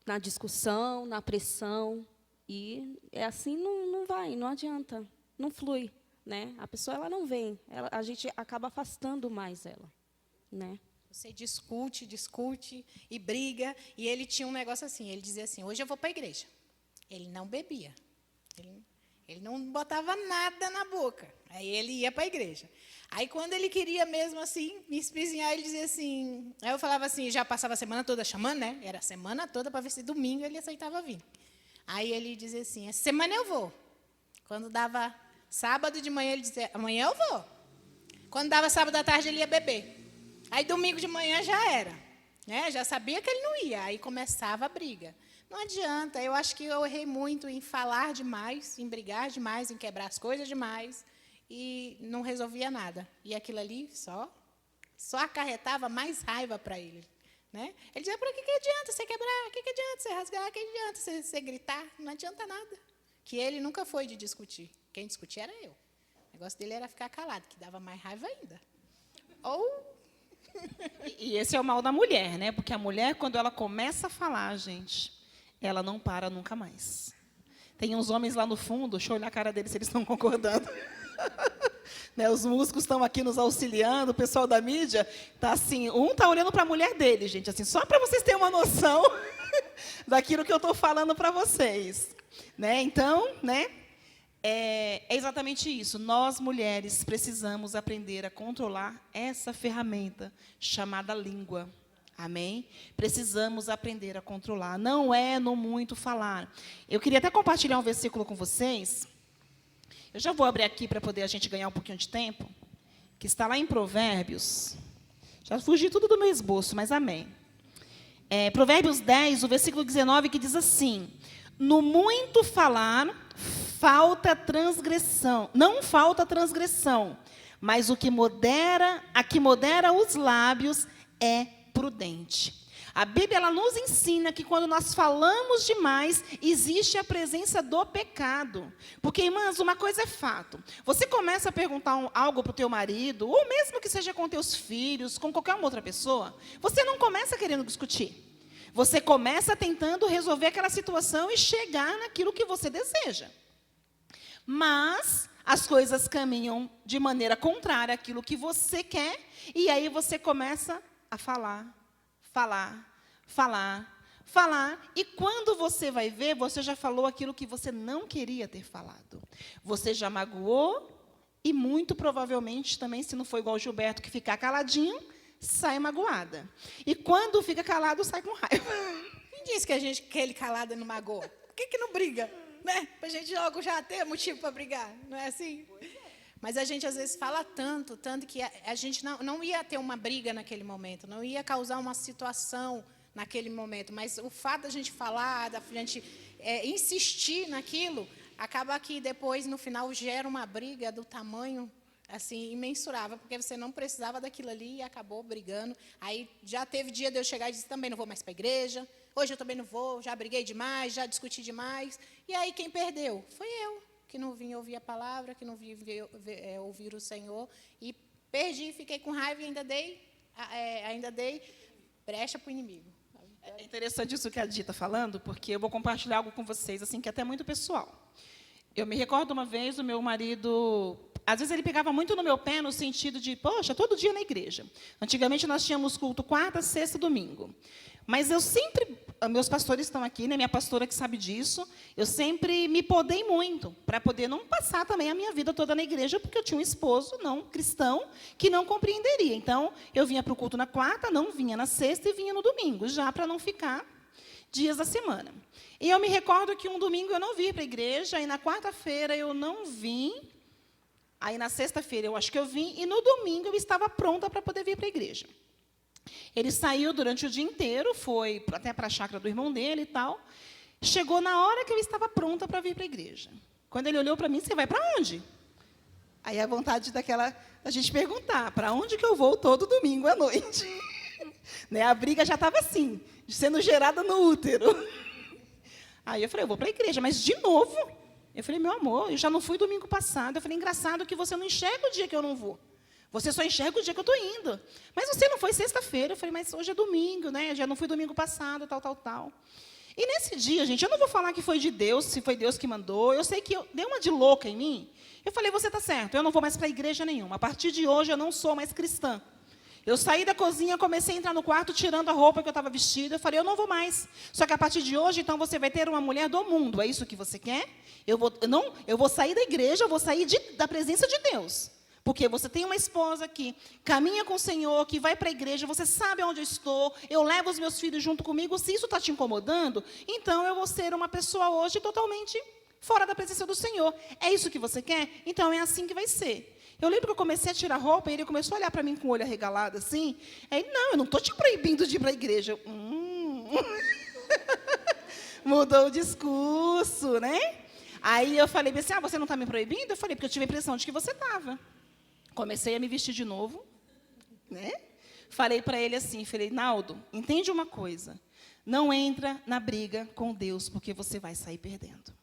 na discussão, na pressão. E assim não vai, não adianta, não flui, né? A pessoa ela não vem, a gente acaba afastando mais ela, né? Você discute e briga. E ele tinha um negócio assim, ele dizia assim, hoje eu vou para a igreja. Ele não bebia. Ele não botava nada na boca. Aí ele ia para a igreja. Aí quando ele queria mesmo assim, me espizinhar, ele dizia assim... Aí eu falava assim, já passava a semana toda chamando, né? Era a semana toda para ver se domingo ele aceitava vir. Aí ele dizia assim, essa semana eu vou. Quando dava sábado de manhã, ele dizia, amanhã eu vou. Quando dava sábado à tarde, ele ia beber. Aí, domingo de manhã, já era. Né? Já sabia que ele não ia. Aí, começava a briga. Não adianta. Eu acho que eu errei muito em falar demais, em brigar demais, em quebrar as coisas demais. E não resolvia nada. E aquilo ali só acarretava mais raiva para ele. Né? Ele dizia, para que adianta você quebrar? O que adianta você rasgar? O que adianta você gritar? Não adianta nada. Que ele nunca foi de discutir. Quem discutia era eu. O negócio dele era ficar calado, que dava mais raiva ainda. Ou... E esse é o mal da mulher, né? Porque a mulher, quando ela começa a falar, gente, ela não para nunca mais. Tem uns homens lá no fundo, deixa eu olhar a cara deles se eles estão concordando. Né, os músicos estão aqui nos auxiliando, o pessoal da mídia está assim, um está olhando para a mulher dele, gente, assim, só para vocês terem uma noção daquilo que eu estou falando para vocês. Né? Então, né, é exatamente isso. Nós, mulheres, precisamos aprender a controlar essa ferramenta chamada língua. Amém? Precisamos aprender a controlar. Não é no muito falar. Eu queria até compartilhar um versículo com vocês. Eu já vou abrir aqui para poder a gente ganhar um pouquinho de tempo. Que está lá em Provérbios. Já fugi tudo do meu esboço, mas amém. Provérbios 10, o versículo 19, que diz assim: no muito falar, falta transgressão. Não falta transgressão, mas a que modera os lábios é prudente. A Bíblia ela nos ensina que quando nós falamos demais, existe a presença do pecado. Porque, irmãs, uma coisa é fato. Você começa a perguntar algo para o teu marido, ou mesmo que seja com teus filhos, com qualquer outra pessoa, você não começa querendo discutir. Você começa tentando resolver aquela situação e chegar naquilo que você deseja. Mas as coisas caminham de maneira contrária àquilo que você quer, e aí você começa a falar, e quando você vai ver, você já falou aquilo que você não queria ter falado. Você já magoou, e muito provavelmente também, se não for igual o Gilberto, que ficar caladinho, sai magoada. E quando fica calado, sai com raiva. Quem disse que ele calado não magoa? Por que não briga? Né? Para a gente logo já ter motivo para brigar, não é assim? Mas a gente às vezes fala tanto que a gente não ia ter uma briga naquele momento, não ia causar uma situação naquele momento, mas o fato da gente falar, da gente insistir naquilo, acaba que depois, no final, gera uma briga do tamanho assim, imensurável, porque você não precisava daquilo ali e acabou brigando. Aí já teve dia de eu chegar e dizer, também não vou mais para a igreja, hoje eu também não vou, já briguei demais, já discuti demais. E aí quem perdeu? Foi eu, que não vim ouvir a palavra, que não vim ouvir o Senhor, e perdi, fiquei com raiva e ainda dei brecha para o inimigo. É interessante isso que a Dita está falando, porque eu vou compartilhar algo com vocês, assim, que é até muito pessoal. Eu me recordo uma vez, o meu marido, às vezes ele pegava muito no meu pé, no sentido de, poxa, todo dia na igreja. Antigamente nós tínhamos culto quarta, sexta e domingo. Mas eu sempre, meus pastores estão aqui, né, minha pastora que sabe disso, eu sempre me podei muito, para poder não passar também a minha vida toda na igreja, porque eu tinha um esposo não cristão, que não compreenderia. Então, eu vinha para o culto na quarta, não vinha na sexta e vinha no domingo, já para não ficar dias da semana. E eu me recordo que um domingo eu não vim para a igreja, aí na quarta-feira eu não vim, aí na sexta-feira eu acho que eu vim, e no domingo eu estava pronta para poder vir para a igreja. Ele saiu durante o dia inteiro, foi até para a chácara do irmão dele e tal. Chegou na hora que eu estava pronta para vir para a igreja. Quando ele olhou para mim, você vai para onde? Aí a vontade da gente perguntar, para onde que eu vou todo domingo à noite? Né, a briga já estava assim, sendo gerada no útero. Aí eu falei, eu vou para a igreja, mas de novo? Eu falei, meu amor, eu já não fui domingo passado. Eu falei, engraçado que você não enxerga o dia que eu não vou. Você só enxerga o dia que eu estou indo. Mas você não foi sexta-feira. Eu falei, mas hoje é domingo, né? Já não fui domingo passado, tal. E nesse dia, gente, eu não vou falar que foi de Deus, se foi Deus que mandou. Eu sei que deu uma de louca em mim. Eu falei, você está certo, eu não vou mais para a igreja nenhuma. A partir de hoje, eu não sou mais cristã. Eu saí da cozinha, comecei a entrar no quarto, tirando a roupa que eu estava vestida. Eu falei, eu não vou mais. Só que a partir de hoje, então, você vai ter uma mulher do mundo. É isso que você quer? Eu vou sair da igreja, eu vou sair da presença de Deus. Porque você tem uma esposa que caminha com o Senhor, que vai para a igreja, você sabe onde eu estou, eu levo os meus filhos junto comigo. Se isso está te incomodando, então eu vou ser uma pessoa hoje totalmente fora da presença do Senhor. É isso que você quer? Então é assim que vai ser. Eu lembro que eu comecei a tirar roupa e ele começou a olhar para mim com o olho arregalado assim. Aí, não, eu não estou te proibindo de ir para a igreja. Mudou o discurso, né? Aí eu falei assim, você não está me proibindo? Eu falei, porque eu tive a impressão de que você estava. Comecei a me vestir de novo, né? Falei para ele assim, falei, Naldo, entende uma coisa, não entra na briga com Deus, porque você vai sair perdendo.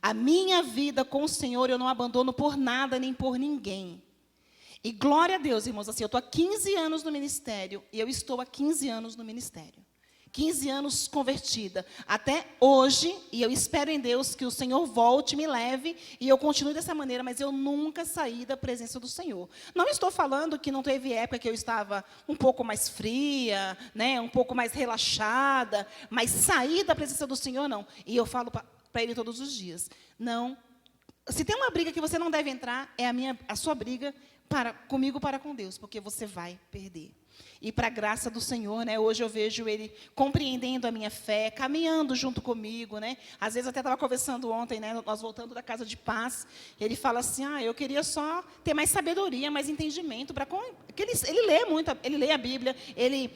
A minha vida com o Senhor eu não abandono por nada, nem por ninguém. E glória a Deus, irmãos, assim, eu estou há 15 anos no ministério, e eu estou há 15 anos no ministério. 15 anos convertida, até hoje, e eu espero em Deus que o Senhor volte, me leve, e eu continue dessa maneira, mas eu nunca saí da presença do Senhor. Não estou falando que não teve época que eu estava um pouco mais fria, né, um pouco mais relaxada, mas sair da presença do Senhor, não. E eu falo para Ele todos os dias, não Se tem uma briga que você não deve entrar, é a sua briga comigo para com Deus, porque você vai perder. E para a graça do Senhor, né, hoje eu vejo Ele compreendendo a minha fé, caminhando junto comigo, né? Às vezes eu até estava conversando ontem, né, nós voltando da casa de paz, ele fala assim, eu queria só ter mais sabedoria, mais entendimento, porque ele lê muito, ele lê a Bíblia, ele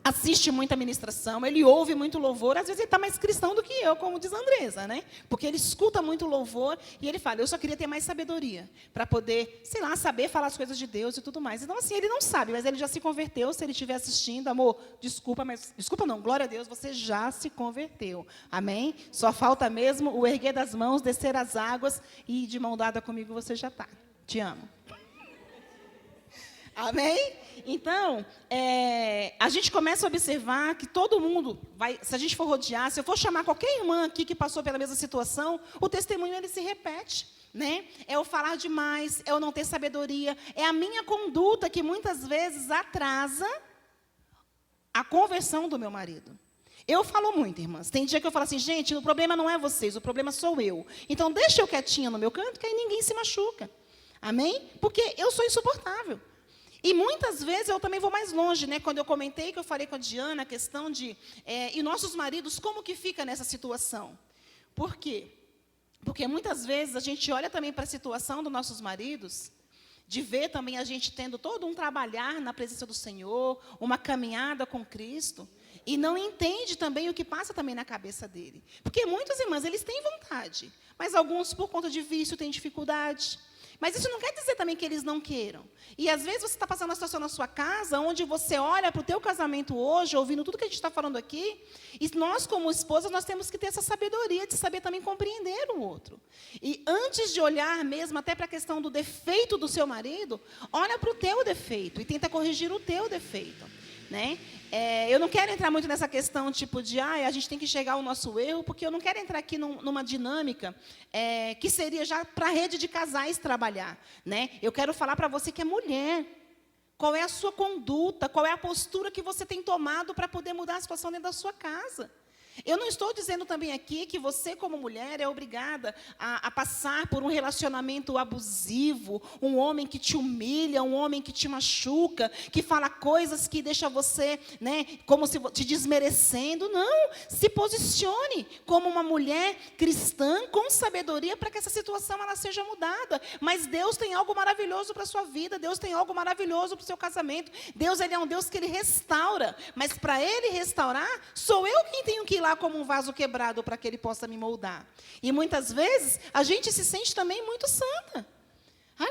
assiste muita ministração, ele ouve muito louvor, às vezes ele está mais cristão do que eu, como diz a Andresa, né? Porque ele escuta muito louvor e ele fala, eu só queria ter mais sabedoria, para poder, sei lá, saber falar as coisas de Deus e tudo mais. Então, assim, ele não sabe, mas ele já se converteu, se ele estiver assistindo, amor, desculpa não, glória a Deus, você já se converteu, amém? Só falta mesmo o erguer das mãos, descer as águas e de mão dada comigo você já está. Te amo. Amém? Então, a gente começa a observar que todo mundo vai, se a gente for rodear, se eu for chamar qualquer irmã aqui que passou pela mesma situação, o testemunho ele se repete, né? É o falar demais, é o não ter sabedoria, é a minha conduta que muitas vezes atrasa a conversão do meu marido. Eu falo muito, irmãs. Tem dia que eu falo assim, gente, o problema não é vocês, o problema sou eu. Então, deixa eu quietinha no meu canto, que aí ninguém se machuca. Amém? Porque eu sou insuportável. E muitas vezes eu também vou mais longe, né? Quando eu comentei, que eu falei com a Diana, a questão de... e nossos maridos, como que fica nessa situação? Por quê? Porque muitas vezes a gente olha também para a situação dos nossos maridos, de ver também a gente tendo todo um trabalhar na presença do Senhor, uma caminhada com Cristo, e não entende também o que passa também na cabeça dele. Porque muitas irmãs, eles têm vontade, mas alguns, por conta de vício, têm dificuldade. Mas isso não quer dizer também que eles não queiram. E às vezes você está passando uma situação na sua casa, onde você olha para o teu casamento hoje, ouvindo tudo que a gente está falando aqui, e nós, como esposas, nós temos que ter essa sabedoria de saber também compreender o outro. E antes de olhar mesmo até para a questão do defeito do seu marido, olha para o teu defeito e tenta corrigir o teu defeito, né? Eu não quero entrar muito nessa questão tipo de a gente tem que chegar ao nosso erro, porque eu não quero entrar aqui numa dinâmica que seria já para a rede de casais trabalhar, né? Eu quero falar para você que é mulher. Qual é a sua conduta, qual é a postura que você tem tomado para poder mudar a situação dentro da sua casa. Eu não estou dizendo também aqui que você, como mulher, é obrigada a passar por um relacionamento abusivo, um homem que te humilha, um homem que te machuca, que fala coisas que deixa você, né, como se te desmerecendo. Não, se posicione como uma mulher cristã com sabedoria para que essa situação ela seja mudada. Mas Deus tem algo maravilhoso para a sua vida, Deus tem algo maravilhoso para o seu casamento. Deus ele é um Deus que Ele restaura, mas para Ele restaurar, sou eu quem tenho que ir lá como um vaso quebrado para que Ele possa me moldar. E muitas vezes a gente se sente também muito santa.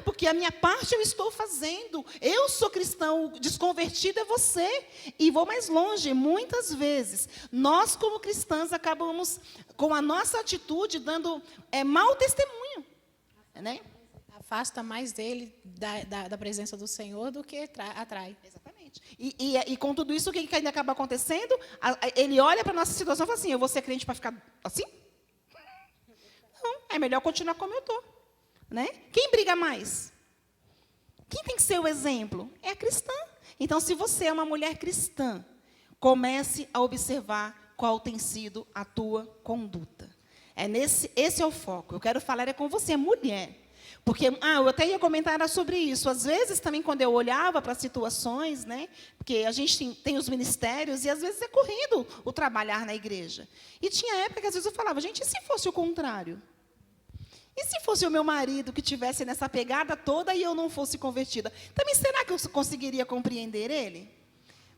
Porque a minha parte eu estou fazendo. Eu sou cristão, o desconvertido é você. E vou mais longe, muitas vezes, nós como cristãs acabamos, com a nossa atitude, dando mau testemunho. Né? Afasta mais dele da presença do Senhor do que atrai. Exatamente. E com tudo isso, o que ainda acaba acontecendo? Ele olha para a nossa situação e fala assim, eu vou ser crente para ficar assim? Não, é melhor continuar como eu estou. Né? Quem briga mais? Quem tem que ser o exemplo? É a cristã. Então, se você é uma mulher cristã, comece a observar qual tem sido a tua conduta. Esse é o foco. Eu quero falar com você, mulher. Porque, eu até ia comentar sobre isso. Às vezes, também, quando eu olhava para situações, né, porque a gente tem os ministérios, e às vezes é corrido o trabalhar na igreja. E tinha época que, às vezes, eu falava, gente, e se fosse o contrário? E se fosse o meu marido que tivesse nessa pegada toda e eu não fosse convertida? Também será que eu conseguiria compreender ele?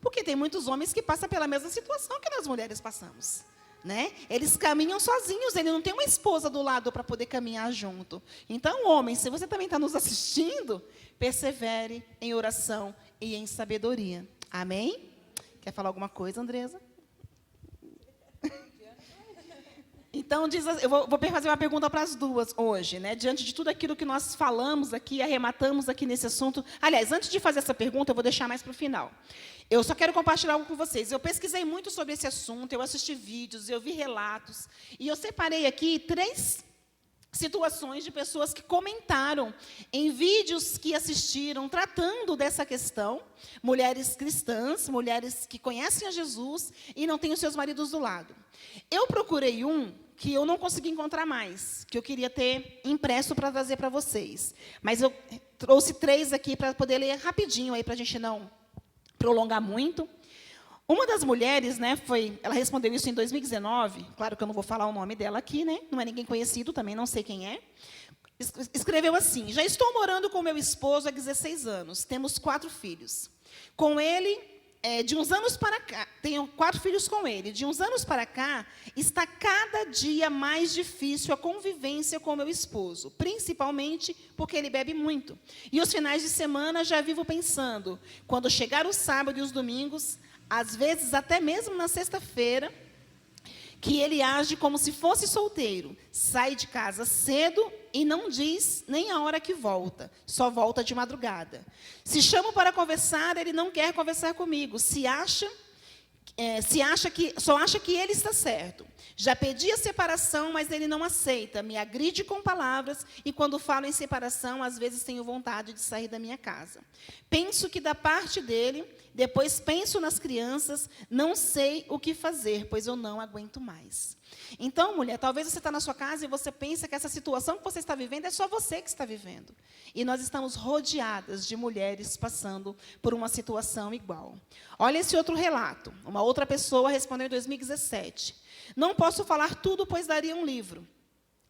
Porque tem muitos homens que passam pela mesma situação que nós mulheres passamos. Né? Eles caminham sozinhos, ele não tem uma esposa do lado para poder caminhar junto. Então, homem, se você também está nos assistindo, persevere em oração e em sabedoria. Amém? Quer falar alguma coisa, Andresa? Então, eu vou fazer uma pergunta para as duas hoje, né? Diante de tudo aquilo que nós falamos aqui, arrematamos aqui nesse assunto. Aliás, antes de fazer essa pergunta, eu vou deixar mais para o final. Eu só quero compartilhar algo com vocês. Eu pesquisei muito sobre esse assunto, eu assisti vídeos, eu vi relatos, e eu separei aqui 3 situações de pessoas que comentaram em vídeos que assistiram, tratando dessa questão, mulheres cristãs, mulheres que conhecem a Jesus e não têm os seus maridos do lado. Eu procurei um que eu não consegui encontrar mais, que eu queria ter impresso para trazer para vocês. Mas eu trouxe 3 aqui para poder ler rapidinho, para a gente não prolongar muito. Uma das mulheres, né, ela respondeu isso em 2019, claro que eu não vou falar o nome dela aqui, né, não é ninguém conhecido, também não sei quem é. Escreveu assim: já estou morando com meu esposo há 16 anos, temos 4 filhos. Com ele, de uns anos para cá, tenho 4 filhos com ele, de uns anos para cá, está cada dia mais difícil a convivência com meu esposo, principalmente porque ele bebe muito. E os finais de semana já vivo pensando, quando chegar o sábado e os domingos, às vezes até mesmo na sexta-feira, que ele age como se fosse solteiro, sai de casa cedo e não diz nem a hora que volta, só volta de madrugada. Se chamo para conversar, ele não quer conversar comigo, só acha que ele está certo. Já pedi a separação, mas ele não aceita, me agride com palavras, e quando falo em separação, às vezes tenho vontade de sair da minha casa. Penso que da parte dele, depois penso nas crianças, não sei o que fazer, pois eu não aguento mais. Então, mulher, talvez você está na sua casa e você pensa que essa situação que você está vivendo é só você que está vivendo. E nós estamos rodeadas de mulheres passando por uma situação igual. Olha esse outro relato. Uma outra pessoa respondeu em 2017. Não posso falar tudo, pois daria um livro.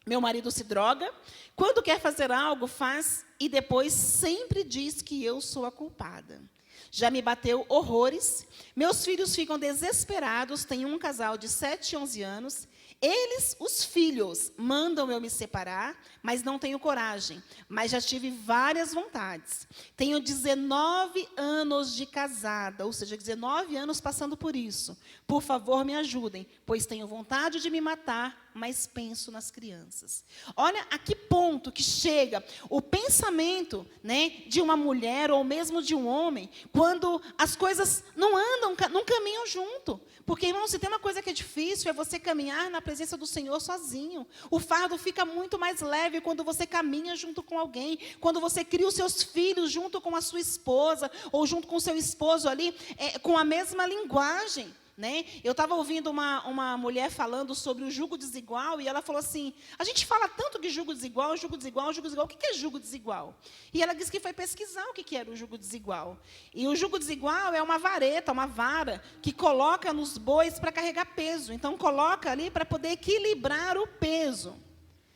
Meu marido se droga, quando quer fazer algo, faz e depois sempre diz que eu sou a culpada. Já me bateu horrores, meus filhos ficam desesperados, tenho um casal de 7 e 11 anos, eles, os filhos, mandam eu me separar, mas não tenho coragem, mas já tive várias vontades. Tenho 19 anos de casada, ou seja, 19 anos passando por isso. Por favor, me ajudem, pois tenho vontade de me matar, mas penso nas crianças. Olha a que ponto que chega o pensamento, né, de uma mulher ou mesmo de um homem, quando as coisas não andam, não caminham junto. Porque, irmão, se tem uma coisa que é difícil, é você caminhar na presença do Senhor sozinho. O fardo fica muito mais leve quando você caminha junto com alguém, quando você cria os seus filhos junto com a sua esposa, ou junto com o seu esposo ali, com a mesma linguagem. Né? Eu estava ouvindo uma mulher falando sobre o jugo desigual, e ela falou assim, a gente fala tanto de jugo desigual, jugo desigual, jugo desigual, o que é jugo desigual? E ela disse que foi pesquisar o que era o jugo desigual. E o jugo desigual é uma vareta, uma vara, que coloca nos bois para carregar peso. Então, coloca ali para poder equilibrar o peso.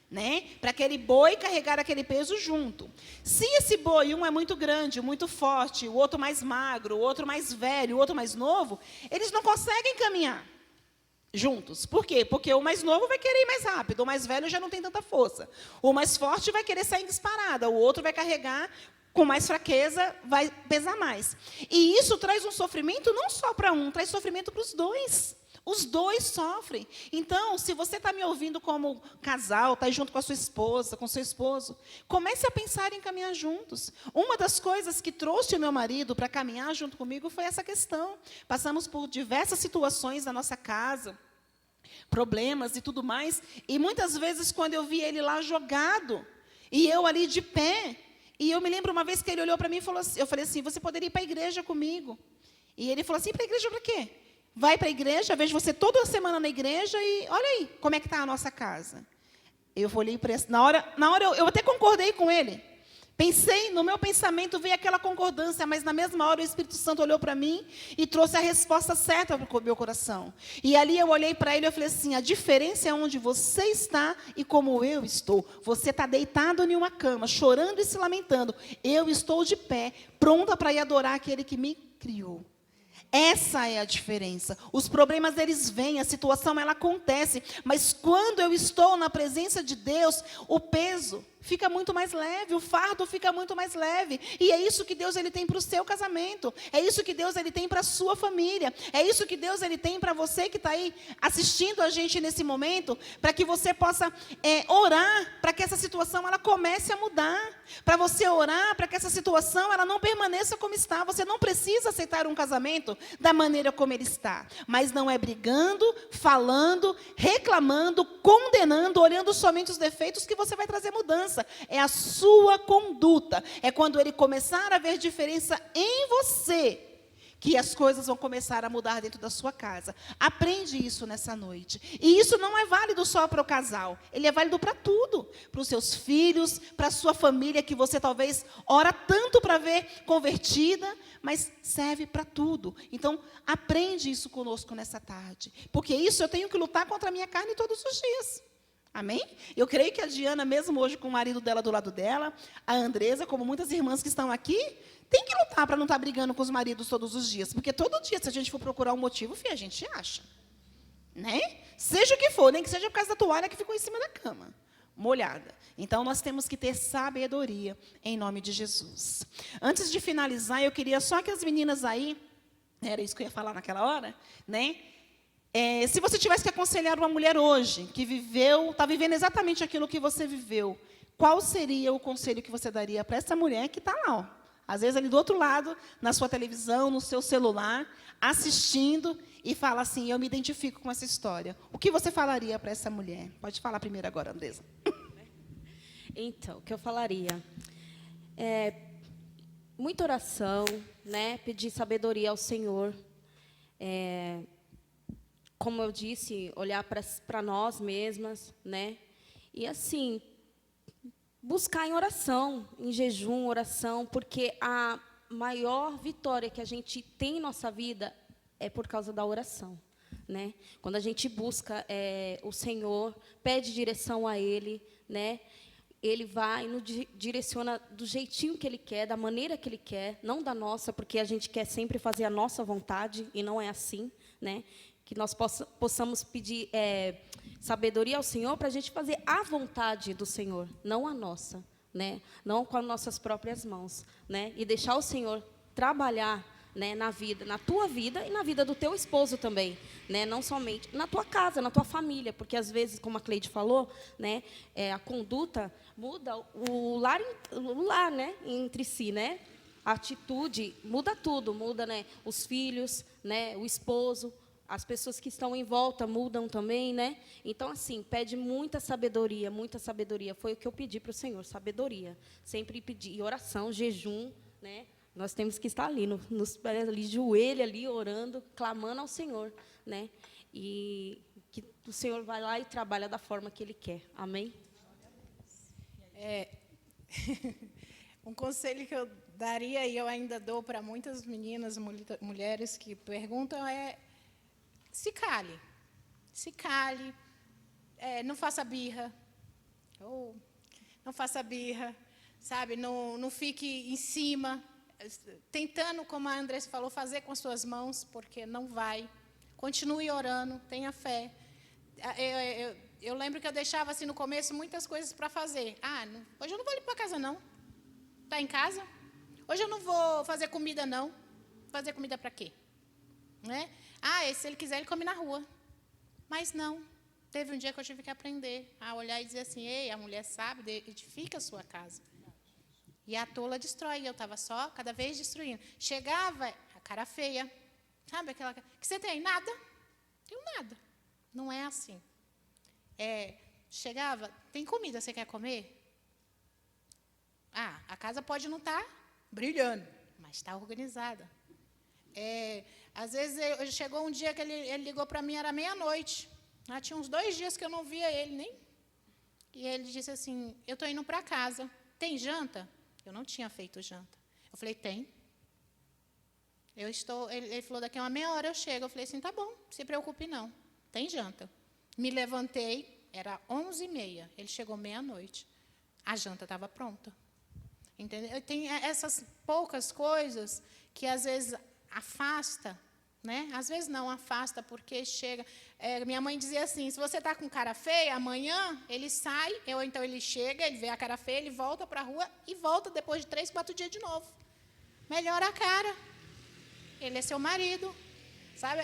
Né? Para aquele boi carregar aquele peso junto. Se esse boi, um é muito grande, muito forte, o outro mais magro, o outro mais velho, o outro mais novo, eles não conseguem caminhar juntos. Por quê? Porque o mais novo vai querer ir mais rápido, o mais velho já não tem tanta força. O mais forte vai querer sair em disparada, o outro vai carregar com mais fraqueza, vai pesar mais. E isso traz um sofrimento não só para um, traz sofrimento para os dois. Os dois sofrem. Então, se você está me ouvindo como casal, está junto com a sua esposa, com o seu esposo, comece a pensar em caminhar juntos. Uma das coisas que trouxe o meu marido para caminhar junto comigo foi essa questão. Passamos por diversas situações na nossa casa, problemas e tudo mais, e muitas vezes, quando eu vi ele lá jogado, e eu ali de pé, e eu me lembro uma vez que ele olhou para mim e falou assim, eu falei assim, você poderia ir para a igreja comigo? E ele falou assim, para a igreja para quê? Vai para a igreja, vejo você toda semana na igreja e olha aí como é que está a nossa casa. Eu olhei para isso. Na hora eu até concordei com ele. Pensei, no meu pensamento veio aquela concordância, mas na mesma hora o Espírito Santo olhou para mim e trouxe a resposta certa para o meu coração. E ali eu olhei para ele e falei assim, a diferença é onde você está e como eu estou. Você está deitado em uma cama, chorando e se lamentando. Eu estou de pé, pronta para ir adorar aquele que me criou. Essa é a diferença. Os problemas, eles vêm, a situação, ela acontece. Mas quando eu estou na presença de Deus, o peso fica muito mais leve, o fardo fica muito mais leve. E é isso que Deus ele tem para o seu casamento. É isso que Deus ele tem para a sua família. É isso que Deus ele tem para você que está aí assistindo a gente nesse momento, para que você possa orar, para que essa situação ela comece a mudar. Para você orar, para que essa situação ela não permaneça como está. Você não precisa aceitar um casamento da maneira como ele está. Mas não é brigando, falando, reclamando, condenando, olhando somente os defeitos que você vai trazer mudança. É a sua conduta. É quando ele começar a ver diferença em você, que as coisas vão começar a mudar dentro da sua casa. Aprende isso nessa noite. E isso não é válido só para o casal. Ele é válido para tudo. Para os seus filhos, para a sua família, que você talvez ora tanto para ver convertida, mas serve para tudo. Então, aprende isso conosco nessa tarde. Porque isso eu tenho que lutar contra a minha carne todos os dias. Amém? Eu creio que a Diana, mesmo hoje com o marido dela do lado dela, a Andresa, como muitas irmãs que estão aqui, tem que lutar para não estar brigando com os maridos todos os dias. Porque todo dia, se a gente for procurar um motivo, a gente acha. Né? Seja o que for, nem que seja por causa da toalha que ficou em cima da cama, molhada. Então, nós temos que ter sabedoria em nome de Jesus. Antes de finalizar, eu queria só que as meninas aí, era isso que eu ia falar naquela hora, né? Se você tivesse que aconselhar uma mulher hoje, que está vivendo exatamente aquilo que você viveu, qual seria o conselho que você daria para essa mulher que está lá, ó, às vezes ali do outro lado, na sua televisão, no seu celular, assistindo, e fala assim, eu me identifico com essa história. O que você falaria para essa mulher? Pode falar primeiro agora, Andresa. Então, o que eu falaria? Muita oração, né? Pedir sabedoria ao Senhor. Como eu disse, olhar para nós mesmas, né? E assim, buscar em oração, em jejum, oração, porque a maior vitória que a gente tem em nossa vida é por causa da oração, né? Quando a gente busca o Senhor, pede direção a Ele, né? Ele vai e nos direciona do jeitinho que Ele quer, da maneira que Ele quer, não da nossa, porque a gente quer sempre fazer a nossa vontade, e não é assim, né? Que nós possamos pedir sabedoria ao Senhor para a gente fazer a vontade do Senhor, não a nossa, né? Não com as nossas próprias mãos, né? E deixar o Senhor trabalhar, né, na tua vida e na vida do teu esposo também, né? Não somente na tua casa, na tua família, porque às vezes, como a Cleide falou, né, a conduta muda o lar, né, entre si, né? A atitude muda tudo, muda, né, os filhos, né, o esposo. As pessoas que estão em volta mudam também, né? Então, assim, pede muita sabedoria, muita sabedoria. Foi o que eu pedi para o Senhor, sabedoria. Sempre pedi, e oração, jejum, né? Nós temos que estar ali, ali, joelho, ali, orando, clamando ao Senhor, né? E que o Senhor vai lá e trabalha da forma que Ele quer. Amém? Um conselho que eu daria, e eu ainda dou para muitas meninas, mulheres que perguntam, se cale, não faça birra, sabe, não fique em cima, tentando, como a Andressa falou, fazer com as suas mãos, porque não vai. Continue orando, tenha fé. Eu lembro que eu deixava assim no começo muitas coisas para fazer. Hoje eu não vou limpar a casa, não. Está em casa? Hoje eu não vou fazer comida, não. Fazer comida para quê? Né? Se ele quiser, ele come na rua. Mas não. Teve um dia que eu tive que aprender a olhar e dizer assim, ei, a mulher sabe, edifica a sua casa. E a tola destrói. Eu estava só, cada vez destruindo. Chegava, a cara feia. Sabe aquela que você tem? Nada. Tenho nada. Não é assim. Chegava, tem comida, você quer comer? A casa pode não estar brilhando, mas está organizada. Às vezes, chegou um dia que ele ligou para mim, era meia-noite. Tinha uns 2 dias que eu não via ele, nem. E ele disse assim, eu estou indo para casa. Tem janta? Eu não tinha feito janta. Eu falei, tem. Ele falou, daqui a uma meia hora eu chego. Eu falei assim, tá bom, não se preocupe não. Tem janta. Me levantei, era 11h30. Ele chegou meia-noite. A janta estava pronta. Entendeu? Tem essas poucas coisas que às vezes afasta, né? Às vezes não afasta, porque chega. Minha mãe dizia assim, se você está com cara feia, amanhã ele sai, ou então ele chega, ele vê a cara feia, ele volta para a rua e volta depois de 3, 4 dias de novo. Melhora a cara. Ele é seu marido. Sabe?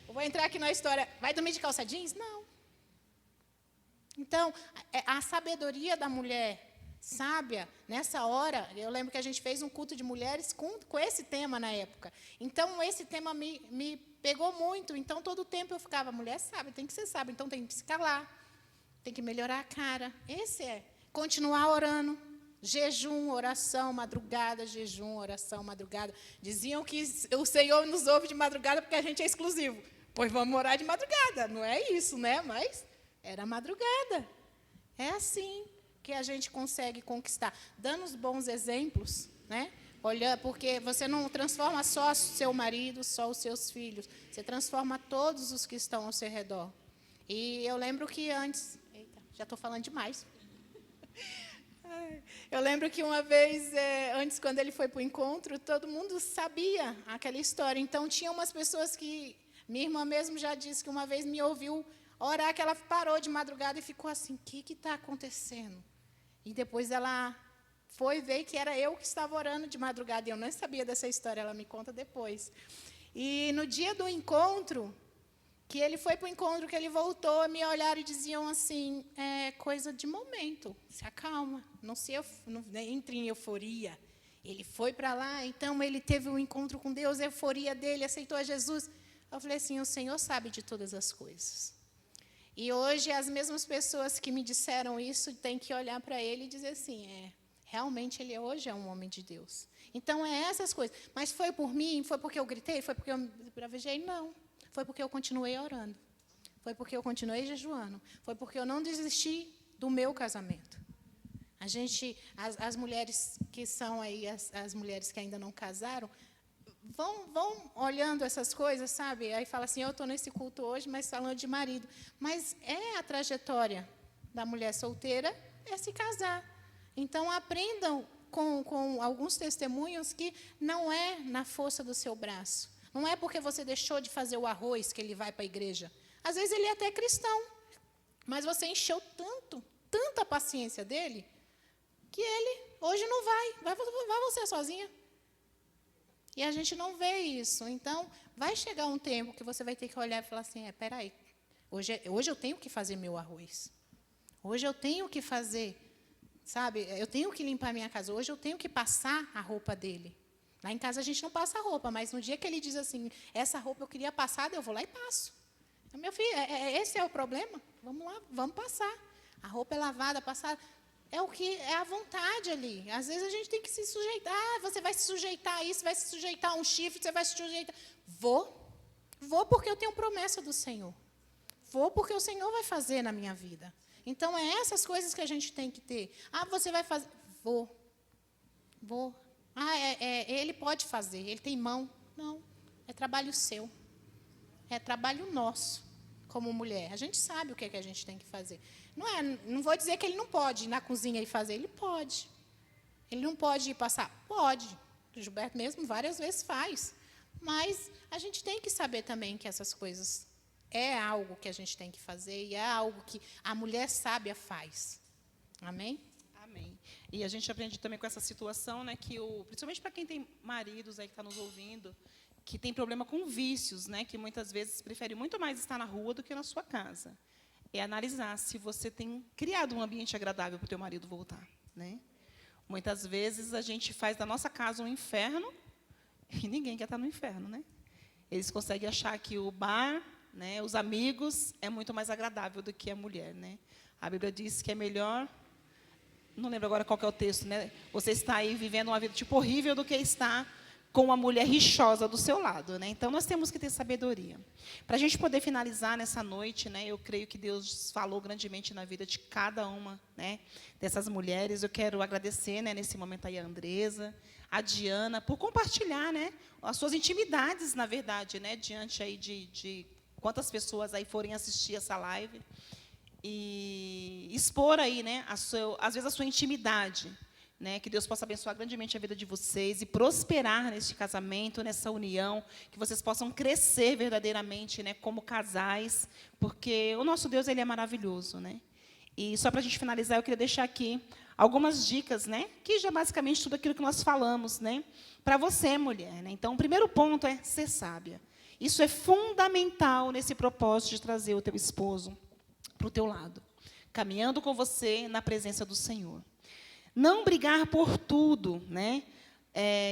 Eu vou entrar aqui na história. Vai dormir de calça jeans? Não. Então, a sabedoria da mulher sábia, nessa hora, eu lembro que a gente fez um culto de mulheres com esse tema na época. Então, esse tema me pegou muito. Então, todo o tempo eu ficava, mulher sábia, tem que ser sábia, então tem que se calar, tem que melhorar a cara. Esse continuar orando, Jejum, oração, madrugada, jejum, oração, madrugada. Diziam que o Senhor nos ouve de madrugada porque a gente é exclusivo. Pois vamos orar de madrugada. Não é isso, né? Mas era madrugada. É assim que a gente consegue conquistar. Dando os bons exemplos, né? Olha, porque você não transforma só o seu marido, só os seus filhos. Você transforma todos os que estão ao seu redor. E eu lembro que antes... Eita, já estou falando demais. Eu lembro que uma vez, antes, quando ele foi para o encontro, todo mundo sabia aquela história. Então, tinha umas pessoas que... Minha irmã mesmo já disse que uma vez me ouviu orar, que ela parou de madrugada e ficou assim, o que está acontecendo? E depois ela foi ver que era eu que estava orando de madrugada. E eu não sabia dessa história, ela me conta depois. E no dia do encontro, que ele foi para o encontro, que ele voltou, me olharam e diziam assim, coisa de momento, se acalma, não entre em euforia. Ele foi para lá, então ele teve um encontro com Deus, a euforia dele, aceitou a Jesus. Eu falei assim, o Senhor sabe de todas as coisas. E hoje, as mesmas pessoas que me disseram isso, têm que olhar para ele e dizer assim, realmente ele hoje é um homem de Deus. Então, essas coisas. Mas foi por mim? Foi porque eu gritei? Foi porque eu bravejei? Não. Foi porque eu continuei orando. Foi porque eu continuei jejuando. Foi porque eu não desisti do meu casamento. A gente, as mulheres que são aí, as mulheres que ainda não casaram, vão olhando essas coisas, sabe? Aí fala assim, eu estou nesse culto hoje, mas falando de marido. Mas a trajetória da mulher solteira é se casar. Então, aprendam com alguns testemunhos que não é na força do seu braço. Não é porque você deixou de fazer o arroz que ele vai para a igreja. Às vezes, ele é até cristão. Mas você encheu tanta paciência dele, que ele hoje não vai. Vai você sozinha. E a gente não vê isso. Então, vai chegar um tempo que você vai ter que olhar e falar assim, espera aí, hoje eu tenho que fazer meu arroz. Hoje eu tenho que fazer, sabe, eu tenho que limpar minha casa. Hoje eu tenho que passar a roupa dele. Lá em casa a gente não passa roupa, mas no dia que ele diz assim, essa roupa eu queria passar, eu vou lá e passo. Meu filho, esse é o problema? Vamos lá, vamos passar. A roupa é lavada, passada. É o que é a vontade ali. Às vezes a gente tem que se sujeitar. Você vai se sujeitar a isso, vai se sujeitar a um chifre, você vai se sujeitar. Vou porque eu tenho promessa do Senhor. Vou porque o Senhor vai fazer na minha vida. Então, essas coisas que a gente tem que ter. Você vai fazer? Vou. Ele pode fazer, ele tem mão. Não, é trabalho seu. É trabalho nosso, como mulher. A gente sabe o que a gente tem que fazer. Não vou dizer que ele não pode ir na cozinha e fazer. Ele pode. Ele não pode ir passar? Pode. O Gilberto mesmo várias vezes faz. Mas a gente tem que saber também que essas coisas é algo que a gente tem que fazer e é algo que a mulher sábia faz. Amém? Amém. E a gente aprende também com essa situação, né, que principalmente para quem tem maridos aí que está nos ouvindo, que tem problema com vícios, né, que muitas vezes prefere muito mais estar na rua do que na sua casa. É analisar se você tem criado um ambiente agradável para o teu marido voltar, né? Muitas vezes a gente faz da nossa casa um inferno e ninguém quer estar no inferno, né? Eles conseguem achar que o bar, né, os amigos, é muito mais agradável do que a mulher, né? A Bíblia diz que é melhor, não lembro agora qual que é o texto, né? Você está aí vivendo uma vida tipo horrível do que estar com uma mulher rixosa do seu lado, né? Então, nós temos que ter sabedoria. Para a gente poder finalizar nessa noite, né, eu creio que Deus falou grandemente na vida de cada uma, né, dessas mulheres. Eu quero agradecer, né, nesse momento aí a Andresa, a Diana, por compartilhar, né, as suas intimidades, na verdade, né, diante aí de quantas pessoas aí forem assistir essa live e expor aí, né, às vezes a sua intimidade. Né, que Deus possa abençoar grandemente a vida de vocês e prosperar neste casamento, nessa união, que vocês possam crescer verdadeiramente, né, como casais, porque o nosso Deus ele é maravilhoso, né? E só para a gente finalizar, eu queria deixar aqui algumas dicas, né, que já basicamente tudo aquilo que nós falamos, né, para você, mulher. Né? Então, o primeiro ponto é ser sábia. Isso é fundamental nesse propósito de trazer o teu esposo para o teu lado, caminhando com você na presença do Senhor. Não brigar por tudo, né?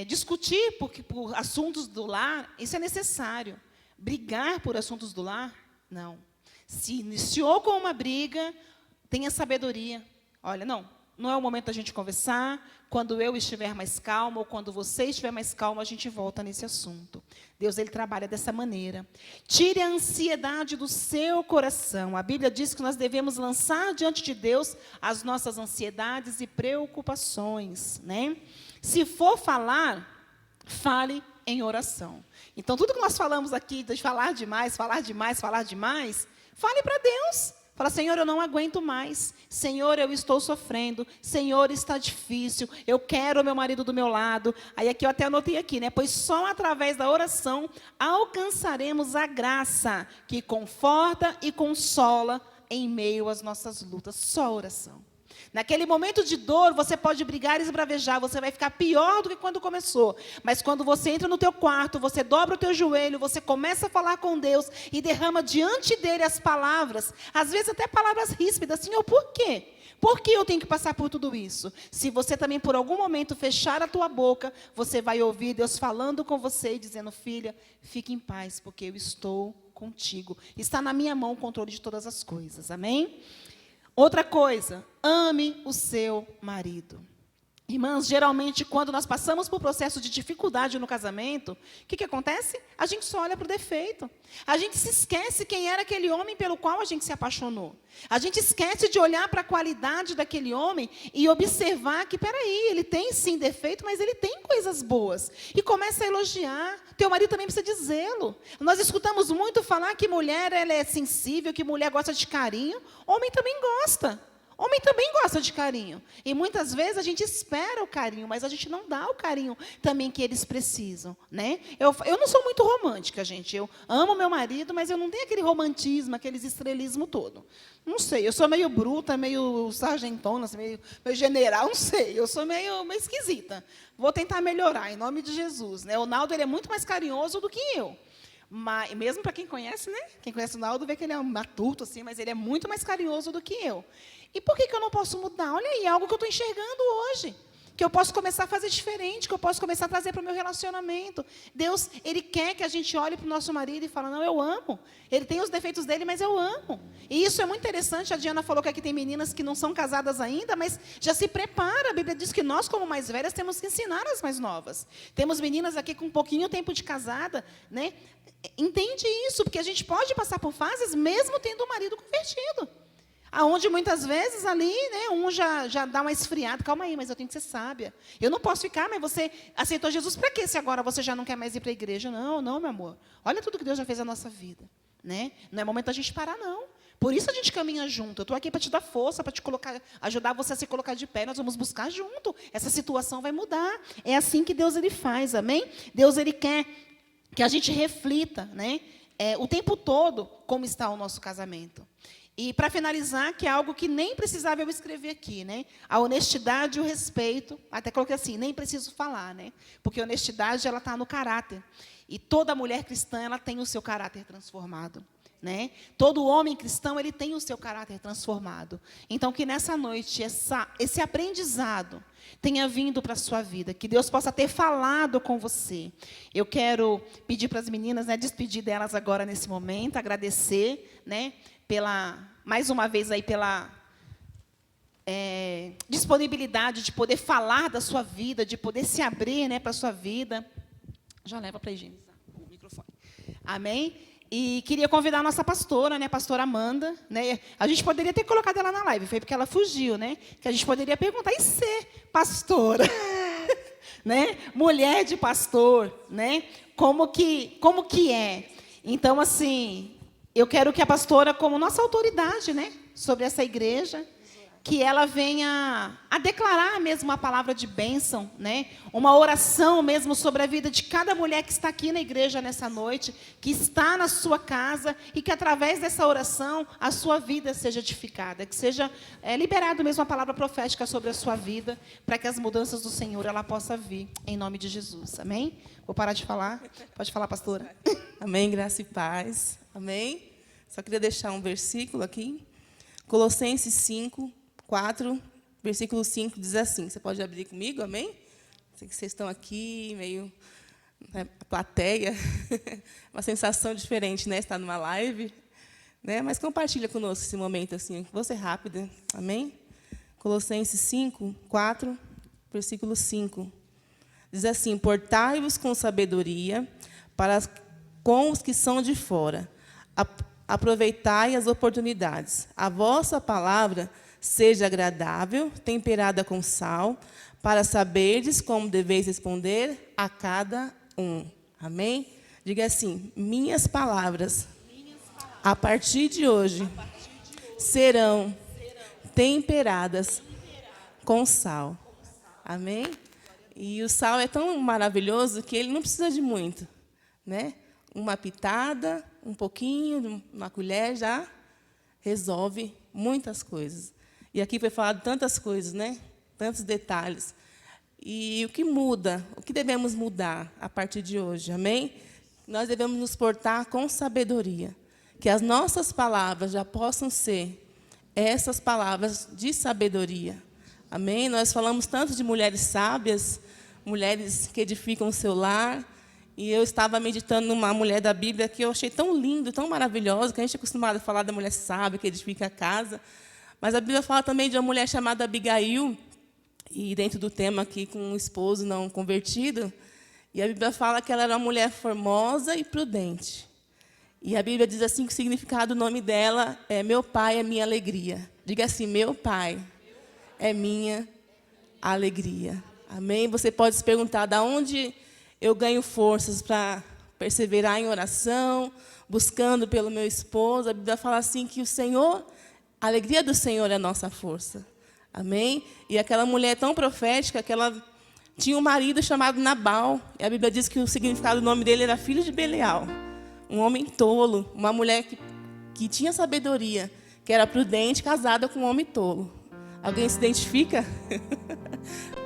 Discutir por assuntos do lar, isso é necessário. Brigar por assuntos do lar, não. Se iniciou com uma briga, tenha sabedoria. Olha, não, não é o momento da gente conversar. Quando eu estiver mais calma ou quando você estiver mais calmo, a gente volta nesse assunto. Deus, ele trabalha dessa maneira. Tire a ansiedade do seu coração. A Bíblia diz que nós devemos lançar diante de Deus as nossas ansiedades e preocupações, né? Se for falar, fale em oração. Então, tudo que nós falamos aqui, de falar demais, fale para Deus. Fala, Senhor, eu não aguento mais. Senhor, eu estou sofrendo. Senhor, está difícil. Eu quero o meu marido do meu lado. Aí aqui eu até anotei aqui, né? Pois só através da oração alcançaremos a graça que conforta e consola em meio às nossas lutas. Só oração. Naquele momento de dor, você pode brigar e esbravejar, você vai ficar pior do que quando começou. Mas quando você entra no teu quarto, você dobra o teu joelho, você começa a falar com Deus e derrama diante dele as palavras, às vezes até palavras ríspidas. Senhor, por quê? Por que eu tenho que passar por tudo isso? Se você também, por algum momento, fechar a tua boca, você vai ouvir Deus falando com você e dizendo, filha, fique em paz, porque eu estou contigo. Está na minha mão o controle de todas as coisas. Amém? Outra coisa, ame o seu marido. Irmãs, geralmente, quando nós passamos por processo de dificuldade no casamento, o que acontece? A gente só olha para o defeito. A gente se esquece quem era aquele homem pelo qual a gente se apaixonou. A gente esquece de olhar para a qualidade daquele homem e observar que, peraí, ele tem sim defeito, mas ele tem coisas boas. E começa a elogiar. Teu marido também precisa dizê-lo. Nós escutamos muito falar que mulher ela é sensível, que mulher gosta de carinho. Homem também gosta. Homem também gosta de carinho. E muitas vezes a gente espera o carinho, mas a gente não dá o carinho também que eles precisam, né? Eu não sou muito romântica, gente. Eu amo meu marido, mas eu não tenho aquele romantismo, aquele estrelismo todo. Não sei, eu sou meio bruta, meio sargentona, assim, meio general, não sei. Eu sou meio esquisita. Vou tentar melhorar, em nome de Jesus, né? O Naldo, ele é muito mais carinhoso do que eu. Mas, mesmo para quem conhece, né? Quem conhece o Naldo vê que ele é um matuto, assim, mas ele é muito mais carinhoso do que eu. E por que eu não posso mudar? Olha aí, algo que eu estou enxergando hoje. Que eu posso começar a fazer diferente, que eu posso começar a trazer para o meu relacionamento. Deus, ele quer que a gente olhe para o nosso marido e fale, não, eu amo. Ele tem os defeitos dele, mas eu amo. E isso é muito interessante. A Diana falou que aqui tem meninas que não são casadas ainda, mas já se prepara. A Bíblia diz que nós, como mais velhas, temos que ensinar as mais novas. Temos meninas aqui com um pouquinho tempo de casada, né? Entende isso, porque a gente pode passar por fases mesmo tendo um marido convertido. Aonde muitas vezes ali, né, um já dá uma esfriada. Calma aí, mas eu tenho que ser sábia. Eu não posso ficar, mas você aceitou Jesus para quê se agora você já não quer mais ir para a igreja? Não, meu amor. Olha tudo que Deus já fez na nossa vida. Né? Não é momento da gente parar, não. Por isso a gente caminha junto. Eu estou aqui para te dar força, para te colocar, ajudar você a se colocar de pé. Nós vamos buscar junto. Essa situação vai mudar. É assim que Deus ele faz, amém? Deus ele quer que a gente reflita, né, o tempo todo como está o nosso casamento. E, para finalizar, que é algo que nem precisava eu escrever aqui, né? A honestidade e o respeito, até coloquei assim, nem preciso falar, né? Porque a honestidade, ela está no caráter. E toda mulher cristã, ela tem o seu caráter transformado, né? Todo homem cristão, ele tem o seu caráter transformado. Então, que nessa noite, esse aprendizado tenha vindo para a sua vida, que Deus possa ter falado com você. Eu quero pedir para as meninas, né, despedir delas agora nesse momento, agradecer, né, mais uma vez aí pela disponibilidade de poder falar da sua vida, de poder se abrir, né, para a sua vida. Já leva para higienizar o microfone. Amém? E queria convidar a nossa pastora, né, a pastora Amanda, né? A gente poderia ter colocado ela na live, foi porque ela fugiu, né? Que a gente poderia perguntar, e ser pastora? Né? Mulher de pastor, né? Como que é? Então, assim, eu quero que a pastora, como nossa autoridade, né, sobre essa igreja, que ela venha a declarar mesmo a palavra de bênção, né? Uma oração mesmo sobre a vida de cada mulher que está aqui na igreja nessa noite, que está na sua casa, e que através dessa oração a sua vida seja edificada, que seja liberado mesmo a palavra profética sobre a sua vida, para que as mudanças do Senhor ela possa vir, em nome de Jesus. Amém? Vou parar de falar. Pode falar, pastora. Amém, graça e paz. Amém? Só queria deixar um versículo aqui. Colossenses 5, 4, versículo 5, diz assim. Você pode abrir comigo, amém? Sei que vocês estão aqui, meio plateia. Uma sensação diferente, né? Estar numa live. Né? Mas compartilha conosco esse momento, assim. Vou ser rápida, amém? Colossenses 5, 4, versículo 5. Diz assim: portai-vos com sabedoria para com os que são de fora. Aproveitai as oportunidades. A vossa palavra seja agradável, temperada com sal, para saberdes como deveis responder a cada um. Amém? Diga assim: minhas palavras, a partir de hoje, serão temperadas com sal. Amém? E o sal é tão maravilhoso que ele não precisa de muito, né? Uma pitada, um pouquinho, uma colher já resolve muitas coisas. E aqui foi falado tantas coisas, né? Tantos detalhes. E o que muda? O que devemos mudar a partir de hoje? Amém? Nós devemos nos portar com sabedoria. Que as nossas palavras já possam ser essas palavras de sabedoria. Amém? Nós falamos tanto de mulheres sábias, mulheres que edificam o seu lar. E eu estava meditando numa mulher da Bíblia que eu achei tão lindo, tão maravilhosa, que a gente é acostumado a falar da mulher sábia, que edifica a casa. Mas a Bíblia fala também de uma mulher chamada Abigail, e dentro do tema aqui, com um esposo não convertido. E a Bíblia fala que ela era uma mulher formosa e prudente. E a Bíblia diz assim que o significado do nome dela é: meu pai é minha alegria. Diga assim: meu pai é minha alegria. Amém? Você pode se perguntar: de onde eu ganho forças para perseverar em oração, buscando pelo meu esposo? A Bíblia fala assim que o Senhor, a alegria do Senhor é a nossa força. Amém? E aquela mulher tão profética que ela tinha um marido chamado Nabal. E a Bíblia diz que o significado do nome dele era filho de Belial. Um homem tolo, uma mulher que tinha sabedoria, que era prudente, casada com um homem tolo. Alguém se identifica?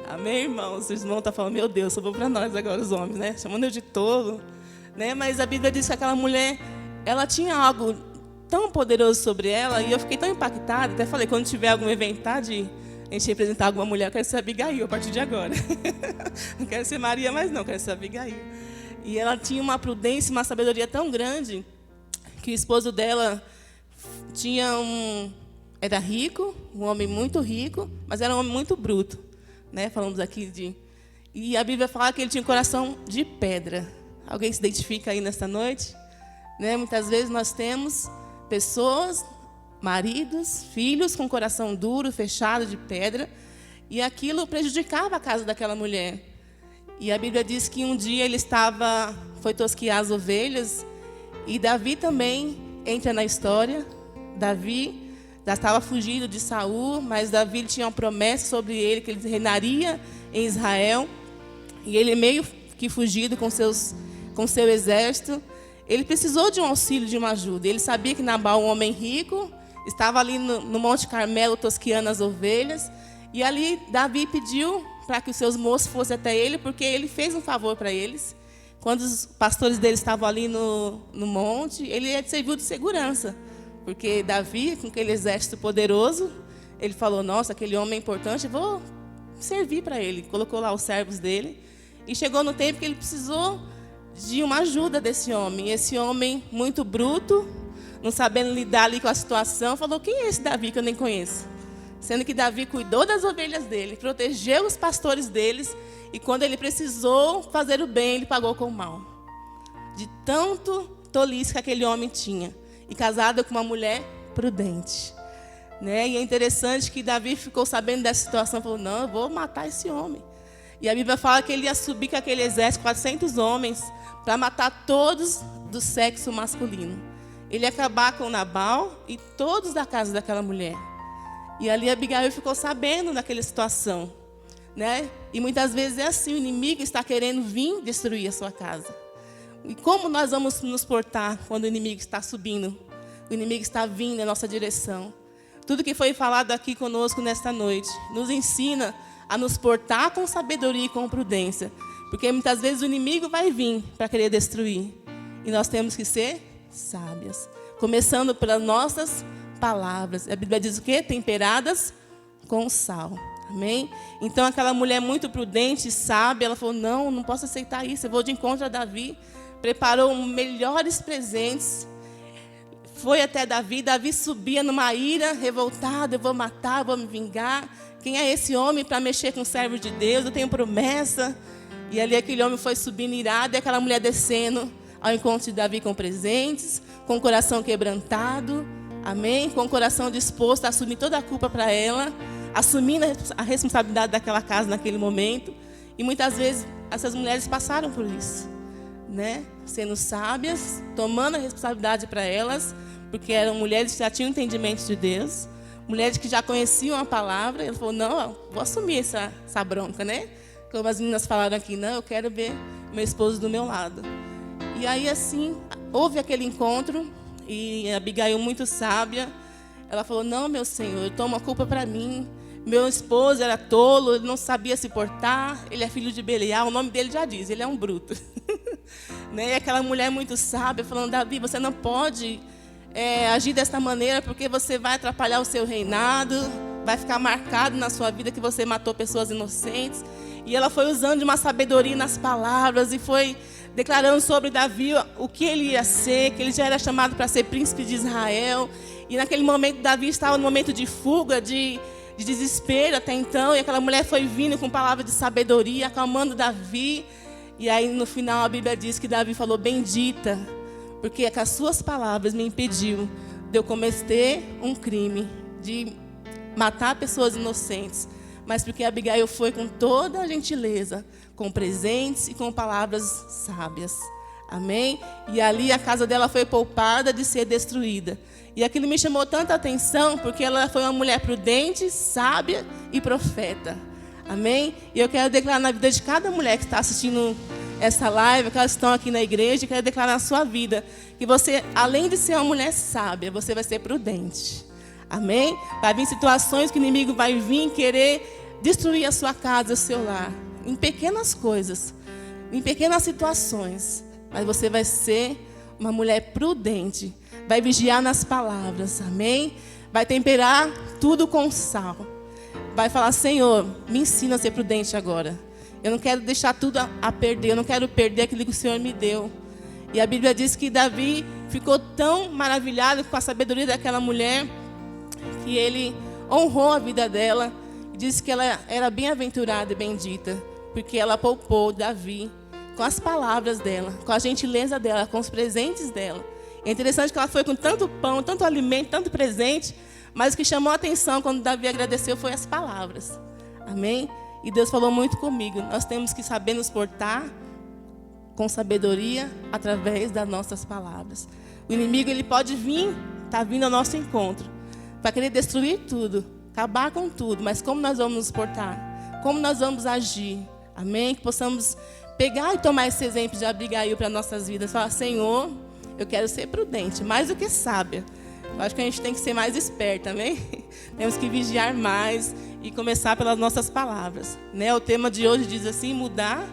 Amém, irmãos? Os irmãos estão falando: meu Deus, sobrou para nós agora os homens, né? Chamando eu de tolo. Né? Mas a Bíblia diz que aquela mulher, ela tinha algo tão poderoso sobre ela, e eu fiquei tão impactada. Até falei: quando tiver algum evento, tá, de a gente representar alguma mulher, eu quero ser Abigail a partir de agora. Não quero ser Maria mais não, quero ser Abigail. E ela tinha uma prudência, uma sabedoria tão grande, que o esposo dela era rico, um homem muito rico, mas era um homem muito bruto. Né? Falamos aqui E a Bíblia fala que ele tinha um coração de pedra. Alguém se identifica aí nesta noite? Né? Muitas vezes nós temos pessoas, maridos, filhos com coração duro, fechado, de pedra, e aquilo prejudicava a casa daquela mulher. E a Bíblia diz que um dia ele foi tosquiar as ovelhas, e Davi também entra na história. Davi já estava fugido de Saul, mas Davi tinha uma promessa sobre ele, que ele reinaria em Israel. E ele, meio que fugido com seu exército, ele precisou de um auxílio, de uma ajuda. Ele sabia que Nabal, um homem rico, estava ali no Monte Carmelo tosquiando as ovelhas. E ali Davi pediu para que os seus moços fossem até ele, porque ele fez um favor para eles. Quando os pastores dele estavam ali no monte, ele serviu de segurança. Porque Davi, com aquele exército poderoso, ele falou: nossa, aquele homem é importante, vou servir para ele. Colocou lá os servos dele. E chegou no tempo que ele precisou de uma ajuda desse homem. E esse homem, muito bruto, não sabendo lidar ali com a situação, falou: quem é esse Davi que eu nem conheço? Sendo que Davi cuidou das ovelhas dele, protegeu os pastores deles, e quando ele precisou fazer o bem, ele pagou com o mal. De tanto tolice que aquele homem tinha. E casado com uma mulher prudente. Né? E é interessante que Davi ficou sabendo dessa situação e falou: não, eu vou matar esse homem. E a Bíblia fala que ele ia subir com aquele exército, 400 homens, para matar todos do sexo masculino. Ele ia acabar com Nabal e todos da casa daquela mulher. E ali Abigail ficou sabendo daquela situação. Né? E muitas vezes é assim: o inimigo está querendo vir destruir a sua casa. E como nós vamos nos portar quando o inimigo está subindo? O inimigo está vindo na nossa direção. Tudo que foi falado aqui conosco nesta noite nos ensina a nos portar com sabedoria e com prudência. Porque muitas vezes o inimigo vai vir para querer destruir. E nós temos que ser sábias. Começando pelas nossas palavras. A Bíblia diz o quê? Temperadas com sal. Amém? Então aquela mulher muito prudente e sábia, ela falou: não posso aceitar isso, eu vou de encontro a Davi. Preparou melhores presentes, foi até Davi. Davi subia numa ira, revoltado, eu vou matar, eu vou me vingar. Quem é esse homem para mexer com o servo de Deus? Eu tenho promessa. E ali aquele homem foi subindo irado, e aquela mulher descendo ao encontro de Davi com presentes, com o coração quebrantado, amém? Com o coração disposto a assumir toda a culpa para ela, assumindo a responsabilidade daquela casa naquele momento. E muitas vezes essas mulheres passaram por isso, né? Sendo sábias, tomando a responsabilidade para elas, porque eram mulheres que já tinham entendimento de Deus, mulheres que já conheciam a palavra. Ele falou, não, vou assumir essa bronca, né? Como as meninas falaram aqui, não, eu quero ver meu esposo do meu lado. E aí, assim, houve aquele encontro, e a Abigail, muito sábia, ela falou, não, meu Senhor, toma a culpa para mim. Meu esposo era tolo, ele não sabia se portar, ele é filho de Belial, o nome dele já diz, ele é um bruto. Né? E aquela mulher muito sábia, falando, Davi, você não pode agir desta maneira, porque você vai atrapalhar o seu reinado, vai ficar marcado na sua vida que você matou pessoas inocentes. E ela foi usando de uma sabedoria nas palavras, e foi declarando sobre Davi o que ele ia ser, que ele já era chamado para ser príncipe de Israel. E naquele momento, Davi estava no momento de fuga, de desespero até então, e aquela mulher foi vindo com palavras de sabedoria, acalmando Davi. E aí no final a Bíblia diz que Davi falou, bendita, porque com as suas palavras me impediu de eu cometer um crime, de matar pessoas inocentes, mas porque Abigail foi com toda a gentileza, com presentes e com palavras sábias. Amém? E ali a casa dela foi poupada de ser destruída. E aquilo me chamou tanta atenção, porque ela foi uma mulher prudente, sábia e profeta. Amém? E eu quero declarar na vida de cada mulher que está assistindo essa live, que elas estão aqui na igreja, eu quero declarar na sua vida, que você, além de ser uma mulher sábia, você vai ser prudente. Amém? Vai vir situações que o inimigo vai vir querer destruir a sua casa, o seu lar. Em pequenas coisas, em pequenas situações. Mas você vai ser uma mulher prudente. Vai vigiar nas palavras, amém? Vai temperar tudo com sal. Vai falar, Senhor, me ensina a ser prudente agora. Eu não quero deixar tudo a perder, eu não quero perder aquilo que o Senhor me deu. E a Bíblia diz que Davi ficou tão maravilhado com a sabedoria daquela mulher, que ele honrou a vida dela, e disse que ela era bem-aventurada e bendita, porque ela poupou Davi com as palavras dela, com a gentileza dela, com os presentes dela. É interessante que ela foi com tanto pão, tanto alimento, tanto presente, mas o que chamou a atenção quando Davi agradeceu foi as palavras. Amém? E Deus falou muito comigo. Nós temos que saber nos portar com sabedoria através das nossas palavras. O inimigo, ele pode vir, está vindo ao nosso encontro, para querer destruir tudo, acabar com tudo. Mas como nós vamos nos portar? Como nós vamos agir? Amém? Que possamos pegar e tomar esse exemplo de Abigail para nossas vidas. Falar, Senhor, eu quero ser prudente, mais do que sábia. Eu acho que a gente tem que ser mais esperta, amém? Temos que vigiar mais e começar pelas nossas palavras. Né? O tema de hoje diz assim, mudar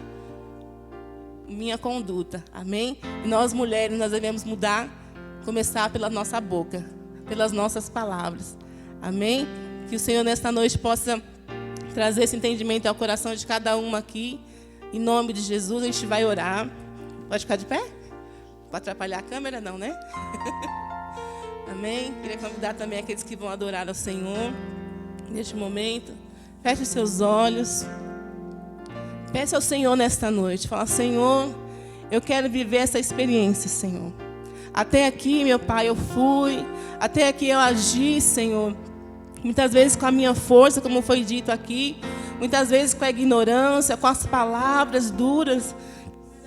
minha conduta, amém? E nós mulheres, nós devemos mudar, começar pela nossa boca, pelas nossas palavras, amém? Que o Senhor nesta noite possa trazer esse entendimento ao coração de cada uma aqui. Em nome de Jesus, a gente vai orar. Pode ficar de pé? Para atrapalhar a câmera, não, né? Amém? Queria convidar também aqueles que vão adorar ao Senhor neste momento. Feche os seus olhos. Peça ao Senhor nesta noite. Fala, Senhor, eu quero viver essa experiência, Senhor. Até aqui, meu Pai, eu fui. Até aqui eu agi, Senhor. Muitas vezes com a minha força, como foi dito aqui. Muitas vezes com a ignorância, com as palavras duras.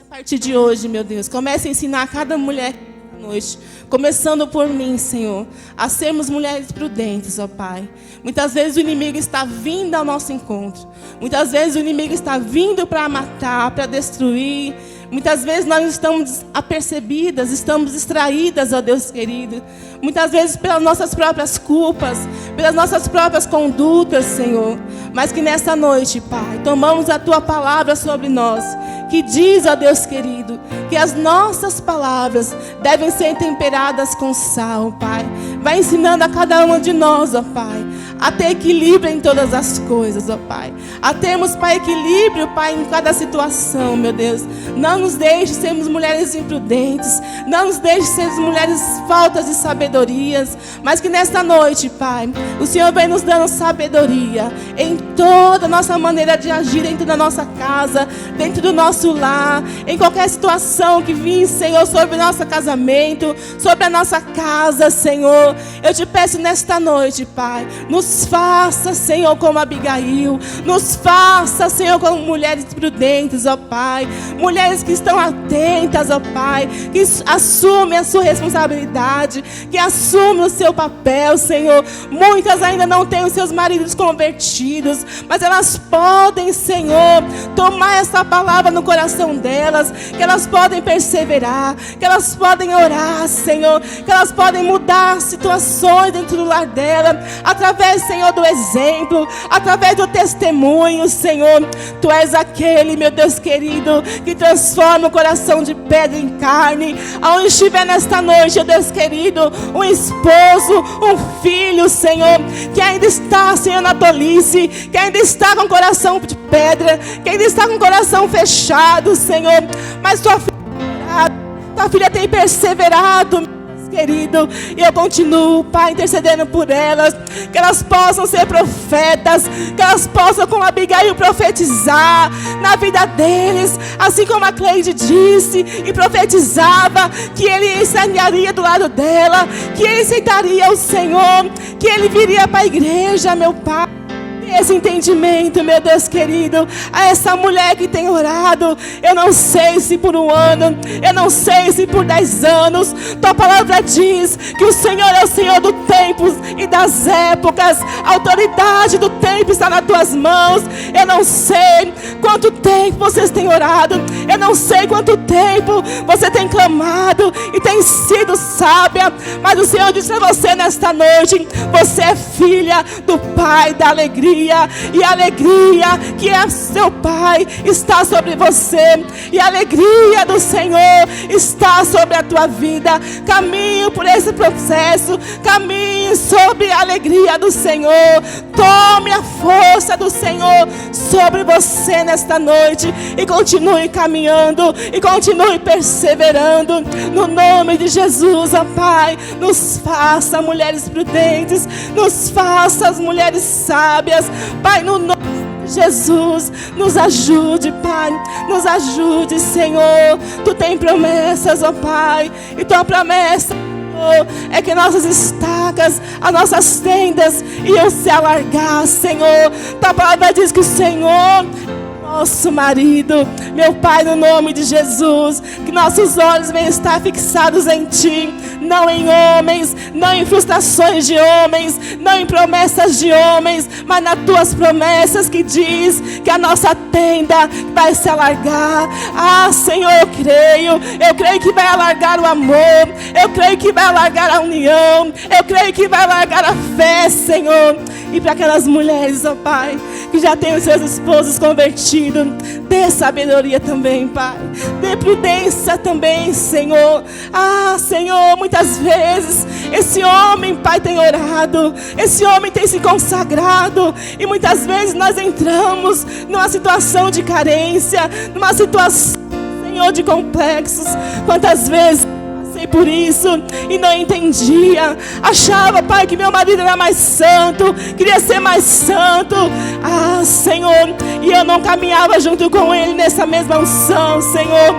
A partir de hoje, meu Deus, comece a ensinar a cada mulher noite, começando por mim, Senhor, a sermos mulheres prudentes, ó Pai. Muitas vezes o inimigo está vindo ao nosso encontro. Muitas vezes o inimigo está vindo para matar, para destruir. Muitas vezes nós estamos apercebidas, estamos distraídas, ó Deus querido. Muitas vezes pelas nossas próprias culpas, pelas nossas próprias condutas, Senhor. Mas que nessa noite, Pai, tomamos a Tua palavra sobre nós, que diz, ó Deus querido, que as nossas palavras devem ser temperadas com sal, Pai. Vai ensinando a cada uma de nós, ó Pai, a ter equilíbrio em todas as coisas, ó Pai. A termos, Pai, equilíbrio, Pai, em cada situação, meu Deus. Não nos deixe sermos mulheres imprudentes. Não nos deixe sermos mulheres faltas de sabedorias. Mas que nesta noite, Pai, o Senhor vem nos dando sabedoria em toda a nossa maneira de agir dentro da nossa casa, dentro do nosso lar, em qualquer situação que vir, Senhor, sobre o nosso casamento, sobre a nossa casa, Senhor. Eu te peço nesta noite, Pai, nos faça, Senhor, como Abigail. Nos faça, Senhor, como mulheres prudentes, ó Pai. Mulheres que estão atentas, ó Pai. Que assumem a sua responsabilidade. Que assumem o seu papel, Senhor. Muitas ainda não têm os seus maridos convertidos. Mas elas podem, Senhor, tomar essa palavra no coração delas. Que elas podem perseverar. Que elas podem orar, Senhor. Que elas podem mudar situações dentro do lar dela. Através, Senhor, do exemplo, através do testemunho, Senhor. Tu és aquele, meu Deus querido, que transforma o coração de pedra em carne. Aonde estiver nesta noite, meu Deus querido, um esposo, um filho, Senhor, que ainda está, Senhor, na tolice, que ainda está com o coração de pedra, que ainda está com o coração fechado, Senhor, mas tua filha tem perseverado, querido, e eu continuo, Pai, intercedendo por elas, que elas possam ser profetas, que elas possam, como Abigail, profetizar na vida deles, assim como a Cleide disse e profetizava que ele estaria do lado dela, que ele aceitaria o Senhor, que ele viria para a igreja, meu Pai. Esse entendimento, meu Deus querido, a essa mulher que tem orado, eu não sei se por um ano, eu não sei se por 10 anos, tua palavra diz que o Senhor é o Senhor do tempo e das épocas, a autoridade do tempo está nas tuas mãos. Eu não sei quanto tempo vocês têm orado, eu não sei quanto tempo você tem clamado e tem sido sábia, mas o Senhor diz para você nesta noite: você é filha do Pai da alegria. E a alegria que é seu Pai está sobre você, e a alegria do Senhor está sobre a tua vida. Caminhe por esse processo, caminhe sobre a alegria do Senhor. Tome a força do Senhor sobre você nesta noite e continue caminhando e continue perseverando no nome de Jesus, ó Pai. Nos faça mulheres prudentes, nos faça as mulheres sábias, Pai, no nome de Jesus. Nos ajude, Pai, nos ajude, Senhor. Tu tem promessas, ó Pai, e tua promessa, Senhor, é que nossas estacas, as nossas tendas iam se alargar, Senhor. Tua palavra diz que o Senhor, nosso marido, meu Pai, no nome de Jesus, que nossos olhos venham estar fixados em Ti, não em homens, não em frustrações de homens, não em promessas de homens, mas nas Tuas promessas que diz que a nossa tenda vai se alargar. Ah, Senhor, eu creio que vai alargar o amor, eu creio que vai alargar a união, eu creio que vai alargar a fé, Senhor. E para aquelas mulheres, ó Pai, que já têm os seus esposos convertidos, dê sabedoria também, Pai. Dê prudência também, Senhor. Ah, Senhor, muitas vezes esse homem, Pai, tem orado, esse homem tem se consagrado, e muitas vezes nós entramos numa situação de carência, numa situação, Senhor, de complexos. Quantas vezes por isso e não entendia, achava, Pai, que meu marido era mais santo, queria ser mais santo, ah, Senhor, e eu não caminhava junto com ele nessa mesma unção. Senhor,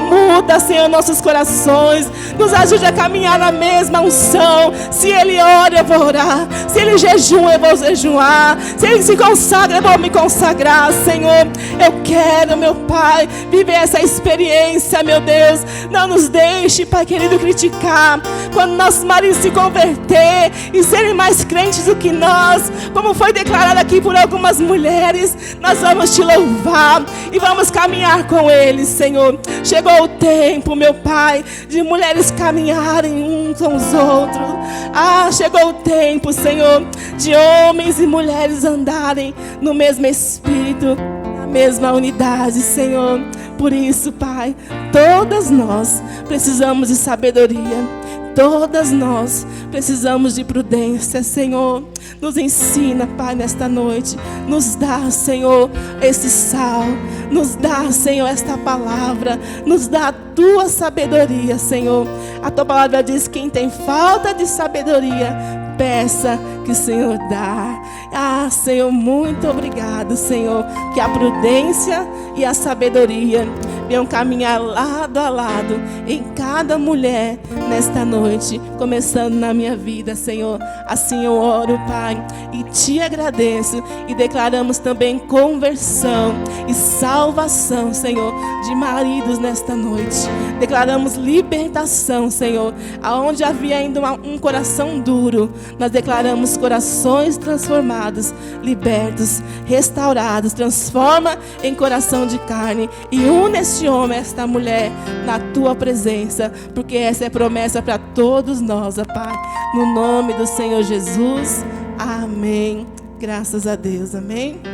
muda, Senhor, nossos corações, nos ajude a caminhar na mesma unção. Se ele ora, eu vou orar, se ele jejua, eu vou jejuar, se ele se consagra, eu vou me consagrar. Senhor, eu quero, meu Pai, viver essa experiência, meu Deus. Não nos deixe, Pai querido, criticar quando nossos maridos se converter e serem mais crentes do que nós, como foi declarado aqui por algumas mulheres. Nós vamos te louvar e vamos caminhar com eles, Senhor. Chegou o tempo, meu Pai, de mulheres caminharem uns com os outros. Ah, chegou o tempo, Senhor, de homens e mulheres andarem no mesmo espírito, na mesma unidade, Senhor. Por isso, Pai, todas nós precisamos de sabedoria. Todas nós precisamos de prudência, Senhor. Nos ensina, Pai, nesta noite. Nos dá, Senhor, esse sal. Nos dá, Senhor, esta palavra. Nos dá a tua sabedoria, Senhor. A tua palavra diz que quem tem falta de sabedoria, peça que o Senhor dá. Ah, Senhor, muito obrigado, Senhor, que a prudência e a sabedoria venham caminhar lado a lado em cada mulher nesta noite, começando na minha vida, Senhor. Assim eu oro, Pai, e te agradeço, e declaramos também conversão e salvação, Senhor, de maridos nesta noite. Declaramos libertação, Senhor, aonde havia ainda um coração duro, nós declaramos corações transformados, libertos, restaurados. Transforma em coração de carne e une este homem, esta mulher, na tua presença, porque essa é promessa para todos nós, ó Pai. No nome do Senhor Jesus, amém. Graças a Deus, amém.